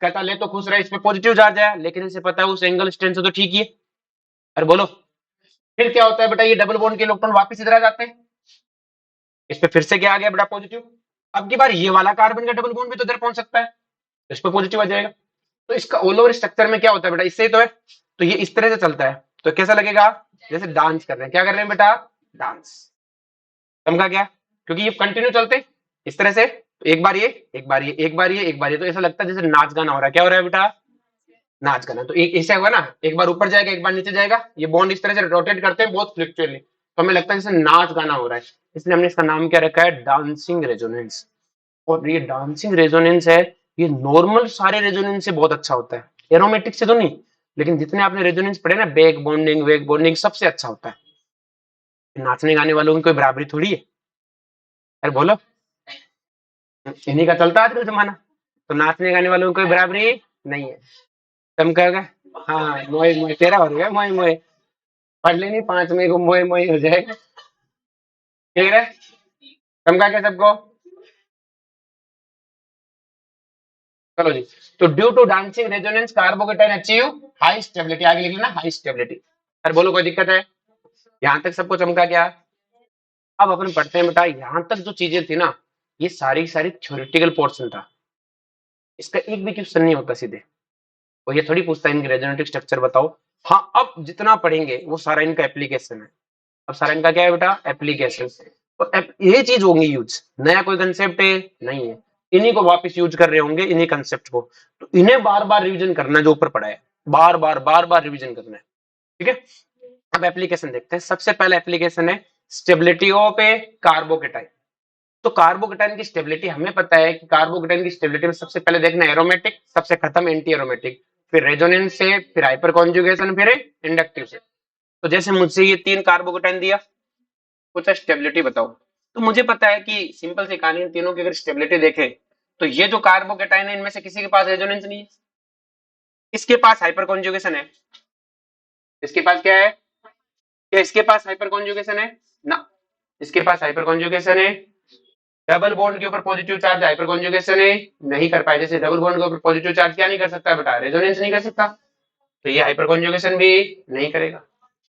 कहता ले तो खुश रहे, इस पे पॉजिटिव चार्ज है, लेकिन इसे पता है उस एंगल स्ट्रेंथ से तो ठीक ही है। अरे बोलो, फिर क्या होता है बेटा, ये डबल बॉन्ड के इलेक्ट्रॉन वापस इधर आ जाते हैं, इस पे फिर से क्या आ गया बेटा, पॉजिटिव। अब की बार ये वाला कार्बन का डबल बॉन्ड भी तो इधर पहुंच सकता है, इस पे पॉजिटिव आ जाएगा। तो इसका ऑल ओवर स्ट्रक्चर में क्या होता है बेटा, इससे ही तो है। तो ये इस तरह से चलता है, तो कैसा लगेगा, जैसे डांस कर रहे हैं। क्या कर रहे हैं बेटा, डांस। समझा क्या, क्योंकि ये कंटिन्यू चलते हैं इस तरह से, तो एक बार ये, एक बार ये, एक बार ये, एक बार ये, तो ऐसा लगता है जैसे नाच गाना हो रहा है। क्या हो रहा है बेटा, नाच गाना। तो एक ऐसे होगा ना, एक बार ऊपर जाएगा, एक बार नीचे जाएगा, ये बॉन्ड इस तरह से रोटेट करते हैं बहुत फ्लक्चुअली, तो हमें लगता है जैसे नाच गाना हो रहा है। इसलिए हमने इसका नाम क्या रखा है, डांसिंग रेजोनेंस। और ये डांसिंग रेजोनेंस है, ये नॉर्मल सारे रेजोनेंस से बहुत अच्छा होता है, एरोमेटिक से तो नहीं, लेकिन जितने आपने रेजोनेंस पढ़े ना, बैक बॉन्डिंग, वेक बॉन्डिंग, सबसे अच्छा होता है। नाचने गाने वालों की कोई बराबरी थोड़ी है। अरे बोलो, इन्हीं का चलता है आजकल जमाना, तो नाचने गाने वालों की कोई बराबरी नहीं है। तुम कहोगे हाँ मोए मोए तेरा हो गया, मोए मोए पढ़ लेनी 5 मई को मोए मोए हो जाएगा। ठीक है, समझा क्या सबको। चलो जी, तो due to dancing resonance carbocation achieve high stability, आगे लिख लेना हाई स्टेबिलिटी। अरे बोलो, कोई दिक्कत है, यहां तक सबको चमका क्या। अब अपन पढ़ते हैं बेटा, यहां तक जो चीजें थी ना, ये सारी सारी थ्योरेटिकल पोर्शन था, इसका एक भी क्वेश्चन नहीं होता सीधे। और ये थोड़ी पूछता है इनकी रेजोनेटिव स्ट्रक्चर बताओ। हाँ, अब जितना पढ़ेंगे वो सारा इनका एप्लीकेशन है। अब सारा इनका क्या है बेटा, एप्लीकेशन। और ये चीज होंगी यूज, नया कोई कंसेप्ट है नहीं है, इन्हीं को वापस यूज कर रहे होंगे, इन्हीं कंसेप्ट को। तो इन्हें बार बार रिवीजन करना है, जो ऊपर पढ़ा है, बार बार रिवीजन करना है। ठीक है, अब एप्लीकेशन देखते हैं। सबसे पहला एप्लीकेशन है स्टेबिलिटी ऑफ ए कार्बोकेटाइन। तो कार्बोकेटाइन की स्टेबिलिटी हमें पता है कि कार्बोकेटाइन की स्टेबिलिटी में सबसे पहले देखना एरोमेटिक, सबसे खत्म एंटी एरोमेटिक, फिर रेजोनेंस से, फिर हाइपर कॉन्जुगेशन, फिर इंडक्टिव से। तो जैसे मुझसे ये 3 कार्बोकेटाइन दिया, पूछा स्टेबिलिटी बताओ, तो मुझे पता है कि सिंपल सी कहानी, इन तीनों की अगर स्टेबिलिटी देखें, तो ये जो कार्बोकेटाइन है इनमें से किसी के पास रेजोनेंस नहीं है, इसके पास हाइपर कॉन्जुगेशन है। इसके पास क्या है, क्या इसके पास हाइपर कॉन्जुगेशन है ना, इसके पास हाइपर कॉन्जुगेशन है। डबल बॉन्ड के ऊपर पॉजिटिव चार्ज हाइपर कॉन्जुगेशन है, नहीं कर पाए। जैसे डबल बॉन्ड के ऊपर पॉजिटिव चार्ज क्या नहीं कर सकता बेटा, रेजोनेंस नहीं कर सकता, तो ये हाइपर कॉन्जुगेशन भी नहीं करेगा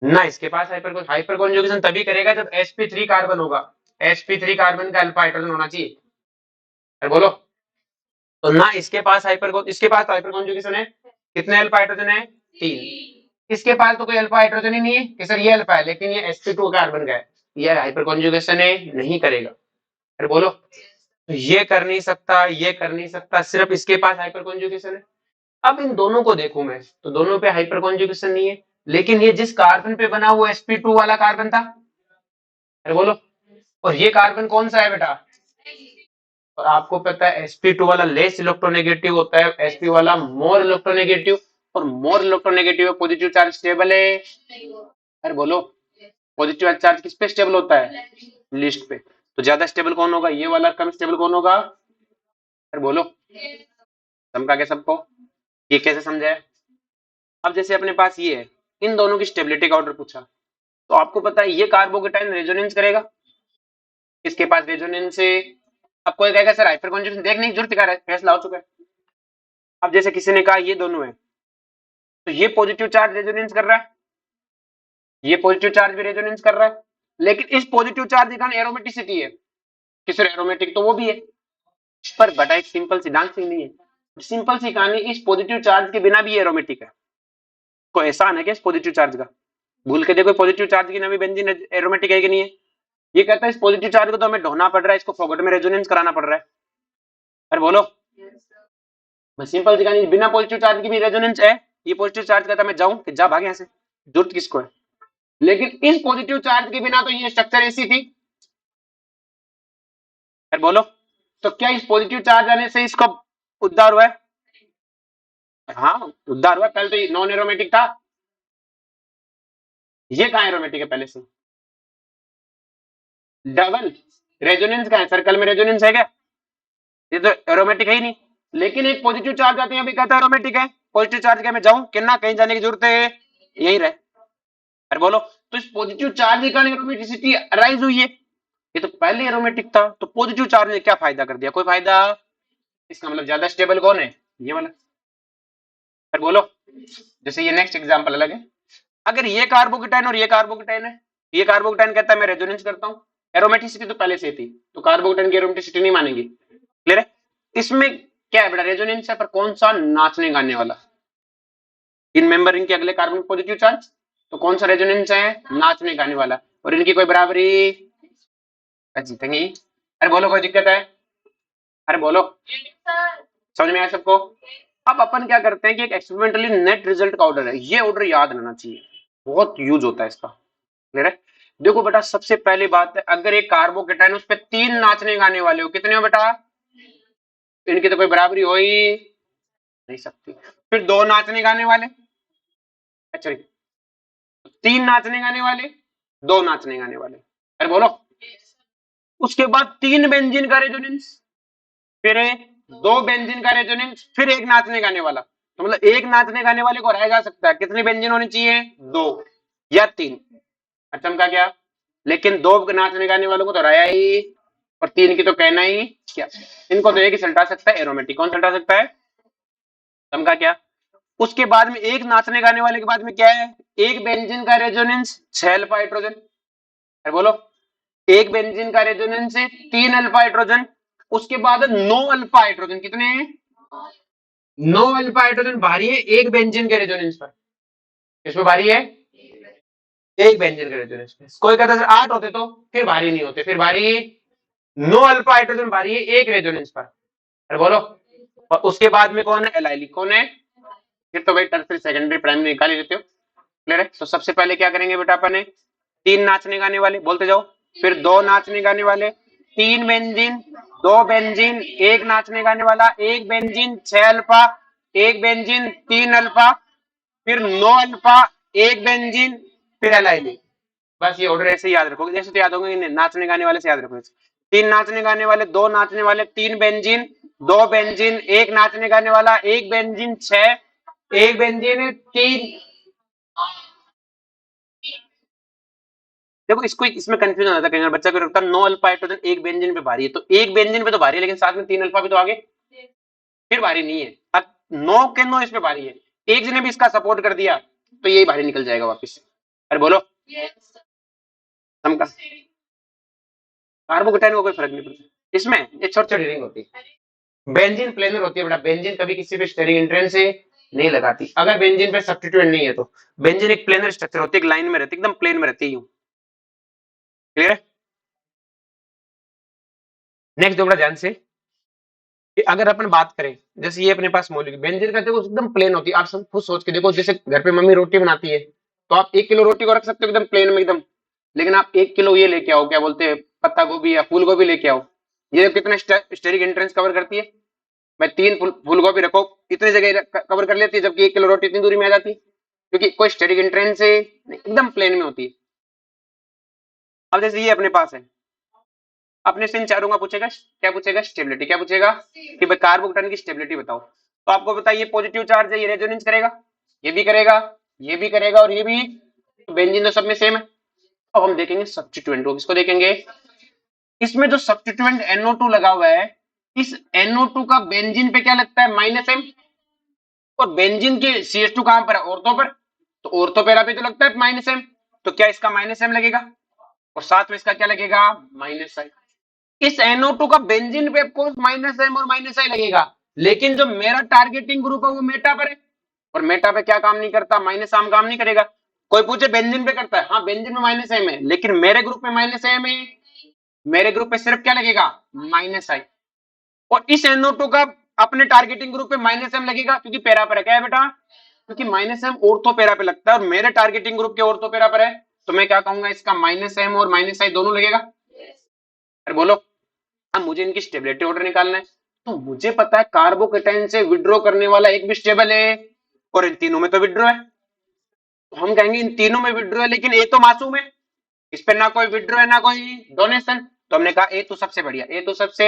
ना। इसके पास हाइपर कॉन्जुगेशन तभी करेगा जब sp3 कार्बन होगा, sp3 कार्बन का अल्फा हाइड्रोजन होना चाहिए। अरे बोलो, तो ना इसके पास हाइपर कॉन्जुगेशन है, कितने अल्फा हाइड्रोजन है, 3। इसके पास तो कोई अल्फा हाइड्रोजन ही नहीं है कि सर ये अल्फा है, लेकिन ये sp2 कार्बन का है, ये हाइपर कॉन्जुगेशन है, नहीं करेगा। अरे बोलो, तो ये कर नहीं सकता, ये कर नहीं सकता, सिर्फ इसके पास हाइपर कॉन्जुगेशन है। अब इन दोनों को देखूं मैं, तो दोनों पे हाइपर कॉन्जुगेशन नहीं है, लेकिन ये जिस कार्बन पे बना वो sp2 वाला कार्बन था। अरे बोलो, और ये कार्बन कौन सा है बेटा, और आपको पता है sp2 वाला लेस इलेक्ट्रोनेगेटिव होता है, sp वाला मोर इलेक्ट्रोनेगेटिव, और more electronegative positive charge stable है। अरे बोलो, पॉजिटिव चार्ज किस पे स्टेबल होता है, लिस्ट पे। तो ज्यादा स्टेबल कौन होगा, ये वाला, कम स्टेबल कौन होगा। अरे बोलो, समझा क्या सबको, ये कैसे समझा है। अब जैसे अपने पास ये है, इन दोनों की स्टेबिलिटी का ऑर्डर पूछा, तो आपको पता है ये कार्बोकेटाइन रेजोनेंस करेगा, इसके पास रेजोनेंस है। अब कोई कहेगा सर हाइपर कॉन्जुगेशन देखने की जरूरत क्या है, फैसला हो चुका है। अब जैसे किसी ने कहा ये दोनों है, तो ये पॉजिटिव चार्ज रेजोनेंस कर रहा है, ये पॉजिटिव चार्ज भी रेजोनेंस कर रहा है, लेकिन इस पॉजिटिव चार्ज के कारण एरोमेटिसिटी है कि सर एरोमेटिक तो वो भी है, पर बटा एक सिंपल सी डांसिंग नहीं है। सिंपल सी कहानी, इस पॉजिटिव चार्ज के बिना भी एरोमेटिक है। कोई एहसान है क्या इस पॉजिटिव चार्ज का, भूल के देखो पॉजिटिव चार्ज की नवी बेंजीन एरोमेटिक है कि नहीं है। ये कहता है इस पॉजिटिव चार्ज को तो हमें ढोना पड़ रहा है, इसको फॉरवर्ड में रेजोनेंस कराना पड़ रहा है। अरे बोलो, मैं सिंपल सी कहानी, बिना पॉजिटिव चार्ज की भी रेजोनेंस है। ये पॉजिटिव चार्ज कहता है मैं जाऊं कि जा भागे यहाँ से, जरूरत किसको है। लेकिन इस पॉजिटिव चार्ज के बिना तो ये स्ट्रक्चर ऐसी थी। अरे बोलो, तो क्या इस पॉजिटिव चार्ज आने से इसका उद्धार हुआ है, हाँ उद्धार हुआ। पहले तो ये नॉन एरोमेटिक था, ये कहाँ एरोमेटिक है पहले से, डबल रेजोनेंस का है, सर्कल में रेजोनेंस है क्या, ये तो एरोमेटिक है ही नहीं। लेकिन एक पॉजिटिव चार्ज आते हैं, अभी कहता है एरोमेटिक है, पॉजिटिव चार्ज क्या मैं जाऊं कि ना, कहीं जाने की जरूरत है, यही रहे। अरे बोलो, तो इस पॉजिटिव चार्ज के कारण एरोमेटिसिटी अराइज हुई है, ये तो पहले एरोमेटिक था, तो पॉजिटिव चार्ज ने क्या फायदा कर दिया, कोई फायदा। इसका मतलब ज्यादा स्टेबल कौन है, ये वाला। फिर बोलो, जैसे ये नेक्स्ट एग्जांपल अलग है, अगर ये कार्बोकेटाइन और ये कार्बोकेटाइन है, ये कार्बोकेटाइन कहता है मैं रेजोनेंस करता हूँ, एरोमेटिसिटी तो पहले से थी, तो कार्बोकेटाइन की एरोमेटिसिटी नहीं मानेंगे, क्लियर है। इसमें क्या है बेटा, रेजोनेंस है, पर कौन सा, नाचने गाने वाला। इन मेंबर इनके अगले कार्बन पॉजिटिव चार्ज, तो कौन सा रेजोनेंस है, नाचने गाने वाला, और इनकी कोई बराबरी, जीतेंगे। अरे बोलो, कोई दिक्कत है, अरे बोलो, समझ में आया सबको। अब अपन क्या करते हैं कि एक एक्सपेरिमेंटली नेट रिजल्ट का ऑर्डर है, ये ऑर्डर याद रहना चाहिए, बहुत यूज होता है इसका, क्लियर है। देखो बेटा, सबसे पहली बात है, अगर एक कार्बोकेटाइन उस पे 3 नाचने गाने वाले हो, कितने हो बेटा, इनकी तो कोई बराबरी हो ही नहीं सकती। फिर 2 नाचने गाने वाले, अच्छा 3 नाचने गाने वाले, 2 नाचने गाने वाले, अरे बोलो। उसके बाद 3 बेंजीन का रेजोनेंस, फिर 2 बेंजीन का रेजोनेंस, फिर 1 नाचने गाने वाला, तो मतलब 1 नाचने गाने वाले को हराया जा सकता है, कितने बेंजीन होने चाहिए, 2 या 3, अच्छा का क्या, लेकिन 2 नाचने गाने वालों को तो हराया ही, और 3 की तो कहना ही क्या, इनको तो एक ही सल्टा सकता है, एरोमेटिक, कौन सल्टा सकता है, समझा क्या। उसके बाद में 1 नाचने गाने वाले के बाद में क्या है, 1 बेंजीन का रेजोनेंस 6 अल्फा हाइड्रोजन, अरे बोलो, 1 बेंजीन का रेजोनेंस है 3 अल्फा हाइड्रोजन, उसके बाद 9 अल्फा हाइड्रोजन, कितने हैं, 9 अल्फा हाइड्रोजन भारी है 1 बेंजीन के रेजोनेंस पर, इसमें भारी है 1 बेंजीन के रेजोनेंस पर, कोई कहता है 8 होते तो फिर भारी नहीं होते, फिर भारी 9 अल्फा हाइड्रोजन भारी है 1 रेजोनेंस पर, अरे बोलो। और उसके बाद में कौन है, एलाइलिक, कौन है, फिर तो भाई टर्सरी सेकेंडरी प्राइमरी निकाल ही लेते हो, क्लियर है। तो सबसे पहले क्या करेंगे बेटा, अपन ने 3 नाचने गाने वाले, बोलते जाओ, फिर 2 नाचने गाने वाले, 3 बेंजीन, 2 बेंजीन, 1 नाचने गाने वाला, 1 बेंजीन 6 अल्फा, 1 बेंजीन 3 अल्फा, फिर 9 अल्फा, 1 बेंजीन, फिर एलाइलिक। बस ये ऑर्डर ऐसे याद रखोगे, जैसे तो याद होंगे, नाचने गाने वाले से याद रखोगे, 3 नाचने गाने वाले, 2 नाचने वाले, 3 बेंजीन, 2 बेंजीन, 1 नाचने गाने वाला, 1 बेंजीन 6, 1 बेंजीन 3। देखो इसको इसमें कंफ्यूजन आता है, कई बार बच्चा को लगता है 9 अल्फा हाइड्रोजन 1 बेंजीन पे भारी है, तो 1 बेंजीन पे तो भारी है, लेकिन साथ में 3 अल्फा भी तो आगे, फिर भारी नहीं है। अब 9 के 9 इस पे भारी है, एक जने भी इसका सपोर्ट कर दिया तो यही भारी निकल जाएगा वापस। अरे बोलो, समका कार्बोकेटाइन को कोई फर्क नहीं पड़ता इसमें, ये छोटी छोटी रिंग होती है, बेंजीन प्लेनर होती है बेटा, बेंजीन कभी किसी भी स्टेरिक एंट्रेंस से नहीं लगाती, अगर बेंजीन पे सब्स्टिट्यूएंट नहीं है तो। बेंजीन एक प्लेनर स्ट्रक्चर होती है, एक लाइन में रहती है, एकदम प्लेन में रहती है, क्लियर है। नेक्स्ट देखो ध्यान से, कि अगर अपन बात करें, जैसे ये अपने पास मौलिक बेंजीन का देखो एकदम प्लेन होती है, आप सब खुद सोच के देखो, जैसे घर पे मम्मी रोटी बनाती है, तो आप 1 किलो रोटी को रख सकते हो एकदम प्लेन में एकदम, लेकिन आप 1 किलो ये लेके आओ, क्या बोलते हैं, पत्ता गोभी या फूल गोभी लेके आओ, ये कितना स्टेरिक एंट्रेंस कवर करती है भाई, 3 फूल गोभी रखो इतनी जगह कवर कर लेती है, जबकि 1 किलो रोटी इतनी दूरी में आ जाती है, क्योंकि कोई स्टेरिक एंट्रेंस से एकदम प्लेन में होती है। अब जैसे ये अपने पास है, अपने से इन चारों का पूछेगा, क्या पूछेगा, स्टेबिलिटी, क्या पूछेगा कि भाई कार्बोकेटाइन की स्टेबिलिटी बताओ, तो आपको बताइए पॉजिटिव चार्ज है, ये रेजोनेंस करेगा, ये भी करेगा, ये भी करेगा, और ये भी, तो बेंजीन तो सब में सेम है। अब हम देखेंगे सब्स्टिट्यूएंट को, किसको देखेंगे, इसमें जो सब्स्टिट्यूएंट NO2 लगा हुआ है, इस NO2 का बेंजीन पे क्या लगता है, -M, और बेंजीन के CH2 कहां पर है, ऑर्थो पर, तो ऑर्थो पैरा पे तो लगता है -M, तो क्या इसका -M लगेगा, और साथ में इसका क्या लगेगा, -I। इस NO2 का बेंजीन पे आपको -M और -I लगेगा, लेकिन जो मेरा टारगेटिंग ग्रुप है वो मेटा पर है, और मेटा पे क्या काम नहीं करता, -M काम नहीं करेगा। कोई पूछे बेंजीन पे करता है, हाँ बेंजीन में -M है, लेकिन मेरे ग्रुप में -M है, मेरे ग्रुप पे सिर्फ क्या लगेगा, -I, और इस NO2 का अपने टारगेटिंग ग्रुप पे -M लगेगा, क्योंकि पैरा पर है, क्या है बेटा, क्योंकि -M ऑर्थो पैरा पे लगता है, और मेरे टारगेटिंग ग्रुप के ऑर्थो पैरा पर है, तो मैं क्या कहूंगा, इसका -M और -I दोनों लगेगा। अरे बोलो, अब मुझे इनकी स्टेबिलिटी ऑर्डर निकालना है, तो मुझे पता है कार्बोकेटाइन से विड्रॉ करने वाला एक भी स्टेबल है, और इन तीनों में तो विड्रॉ है, तो हम कहेंगे इन तीनों में विड्रॉ है, लेकिन ए तो मासूम है, इस पे ना कोई विड्रॉ है ना कोई डोनेशन, तो हमने कहा ए तो सबसे बढ़िया, ए तो सबसे,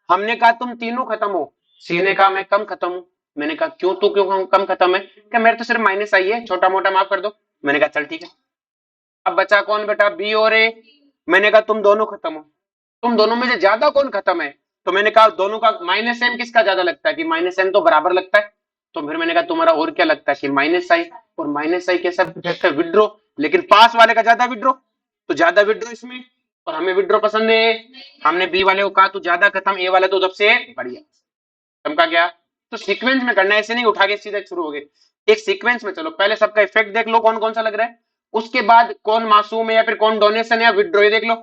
हमने कहा तुम तीनों खत्म हो, सी ने कहा मैं कम खत्म हूं, मैंने कहा क्यों, तू क्यों कम खत्म है, क्या मेरे तो सिर्फ -I है, छोटा मोटा माफ कर दो, मैंने कहा चल ठीक है। अब बचा कौन बेटा, बी और ए, मैंने कहा तुम दोनों खत्म हो, तुम दोनों में से ज्यादा कौन खत्म है, तो मैंने कहा दोनों का -M किसका ज्यादा लगता है, कि -M तो बराबर लगता है, तो फिर मैंने कहा तुम्हारा और क्या लगता है कि माइनस आई, और माइनस आई कैसा इफेक्ट है, विड्रो, लेकिन पास वाले का ज्यादा विड्रो, तो ज्यादा विड्रो इसमें, और हमें विड्रो पसंद है। हमने बी वाले को कहा तू ज्यादा खत्म, ए वाला तो सबसे बढ़िया। समझा क्या? तो सीक्वेंस में करना है, ऐसे नहीं उठा के सीधे शुरू हो गए, एक सीक्वेंस में चलो, पहले सबका इफेक्ट देख लो कौन कौन सा लग रहा है, उसके बाद कौन मासूम है या फिर कौन डोनेशन है या विड्रो, ये देख लो।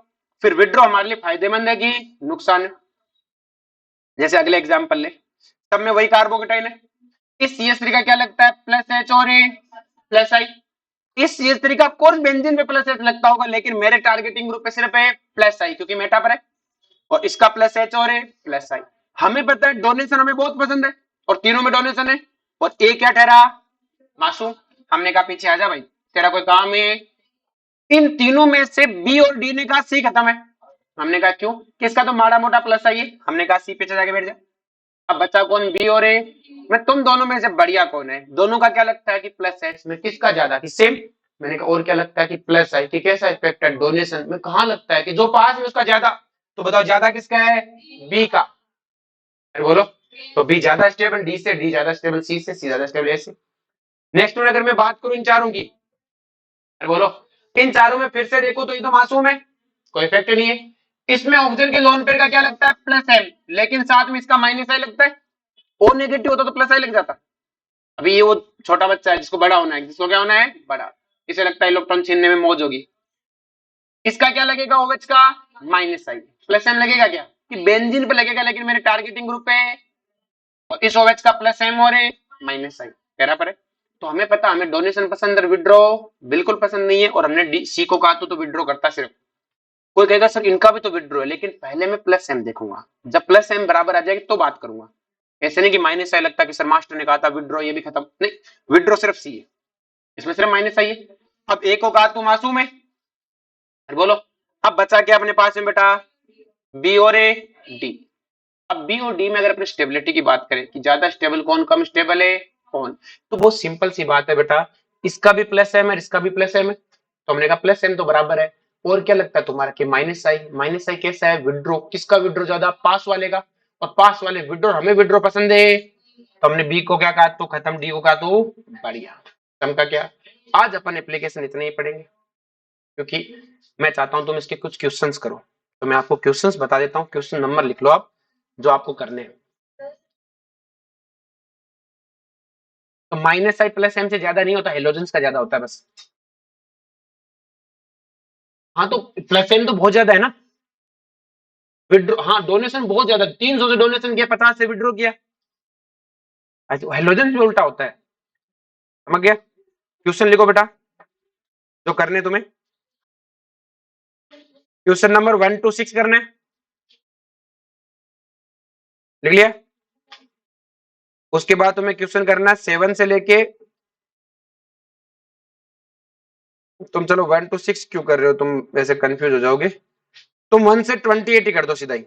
फिर विड्रो हमारे लिए फायदेमंद है कि नुकसान है। जैसे अगले एग्जाम्पल ले, सब में वही कार्बोकेटाइन है, इस CH3 का क्या लगता है, प्लस एच और ए प्लस आई। इस CH3 का कोर्स बेंजीन पे प्लस एच लगता होगा, लेकिन मेरे टारगेटिंग ग्रुप पे सिर्फ है प्लस आई, क्योंकि मेटा पर है, और इसका प्लस एच और ए प्लस आई। हमें पता है डोनेशन हमें बहुत पसंद है, और तीनों में डोनेशन है, और ए क्या ठहरा, मासूम। हमने कहा पीछे आ जा भाई, तेरा कोई काम है? इन तीनों में से बी और डी ने कहा सी खत्म है। हमने कहा क्यों, किसका तो माड़ा मोटा प्लस आई है। हमने कहा सी पीछे जाके बैठ जा। अब बचा कौन, बी और ए। मैं तुम दोनों में से बढ़िया कौन है, दोनों का क्या लगता है कि प्लस है, इसमें किसका ज्यादा, कि सेम। मैंने कहा और क्या लगता है कि प्लस है, कि कैसा इफेक्ट है डोनेशन में, कहाँ लगता है कि जो पास में उसका ज्यादा। तो बताओ ज्यादा किसका है, बी का। अरे बोलो, तो बी ज्यादा स्टेबल डी से, डी ज्यादा स्टेबल सी ज्यादा स्टेबल ए से। नेक्स्ट में अगर मैं बात करूं इन चारों की, अरे बोलो, इन चारों में फिर से देखो तो ये तो मासूम है, कोई इफेक्ट नहीं है। इसमें ऑक्सीजन के लोन पेयर का क्या लगता है, प्लस एम, लेकिन साथ में इसका माइनस आई लगता है। ओ नेगेटिव होता तो प्लस आई लग जाता। अभी ये वो छोटा बच्चा है जिसको बड़ा होना है, जिसको क्या होना है, बड़ा, इसे लगता है इलेक्ट्रॉन छीनने में मौज होगी। इसका क्या लगेगा, ओएच का माइनस आई, प्लस एम लगेगा क्या, कि बेंजीन पे लगेगा, लेकिन मेरे टारगेटिंग ग्रुप पे, और इस ओएच का प्लस एम और माइनस आई कह रहा पर है। तो हमें पता, हमें डोनेशन पसंद है, विड्रॉ बिल्कुल पसंद नहीं है, और हमने डी सी को कहा तो विड्रॉ करता सिर्फ। कोई कहेगा सर इनका भी तो विड्रॉ है, लेकिन पहले मैं प्लस एम देखूंगा, जब प्लस एम बराबर आ जाएगी तो बात करूंगा। ऐसे नहीं कि माइनस आई लगता कि सर मास्टर ने कहा था विड्रॉ, ये भी खत्म नहीं, विड्रॉ सिर्फ सी है, इसमें सिर्फ माइनस आई है। अब ए को कहा तू मासूम है, बोलो। अब बचा क्या अपने पास में बेटा, बी और ए, डी। अब बी और डी में अगर अपनी स्टेबिलिटी की बात करें कि ज्यादा स्टेबल कौन, कम स्टेबल है कौन, तो बहुत सिंपल सी बात है बेटा, इसका भी प्लस एम है, इसका भी प्लस एम है, तो हमने कहा प्लस एम तो बराबर है। और क्या लगता है तुम्हारा कि माइनस आई, माइनस आई कैसा है, विड्रो, किसका विड्रो ज्यादा, पास वाले का, और पास वाले विड्रो, हमें विड्रो पसंद है, तो हमने बी को क्या कहा तो खत्म, डी को कहा तो बढ़िया। सम का क्या, आज अपन एप्लीकेशन इतने ही पढ़ेंगे, क्योंकि मैं चाहता हूं तुम इसके कुछ क्वेश्चंस करो, तो मैं आपको क्वेश्चंस बता देता हूं, क्वेश्चन नंबर लिख लो आप जो आपको करने हैं। तो माइनस आई प्लस एम से ज्यादा नहीं होता, हेलोजेंस का ज्यादा होता है बस। हाँ तो प्लस एम तो बहुत ज्यादा है ना, विड्रो, हाँ डोनेशन बहुत ज्यादा, 300 से डोनेशन किया, 50 से विड्रो किया, हेलोजेंस भी उल्टा होता है। समझ गया? क्वेश्चन लिखो बेटा जो करने तुम्हें, क्वेश्चन नंबर 1 to 6 करना है, लिख लिया? उसके बाद तुम्हें क्वेश्चन करना है 7 से लेके, तुम चलो 1 to 6 क्यों कर रहे हो, तुम वैसे कंफ्यूज हो जाओगे, तुम 1 से 28 ही कर दो सीधा ही,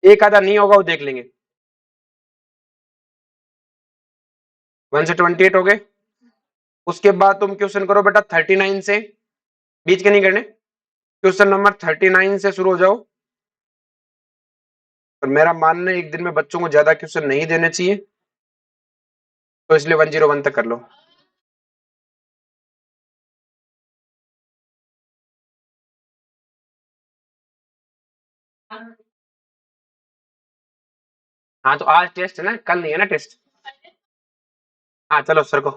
एक आधा नहीं होगा वो देख लेंगे। 1 से 28 हो गए, उसके बाद तुम क्वेश्चन करो बेटा 39 से, बीच के नहीं करने, क्वेश्चन नंबर 39 से शुरू हो जाओ। और मेरा मानना है एक दिन में बच्चों को ज्यादा क्वेश्चन नहीं देने चाहिए, तो इसलिए 101 तक कर लो। हाँ तो आज टेस्ट है ना, कल नहीं है ना टेस्ट। हाँ चलो सर को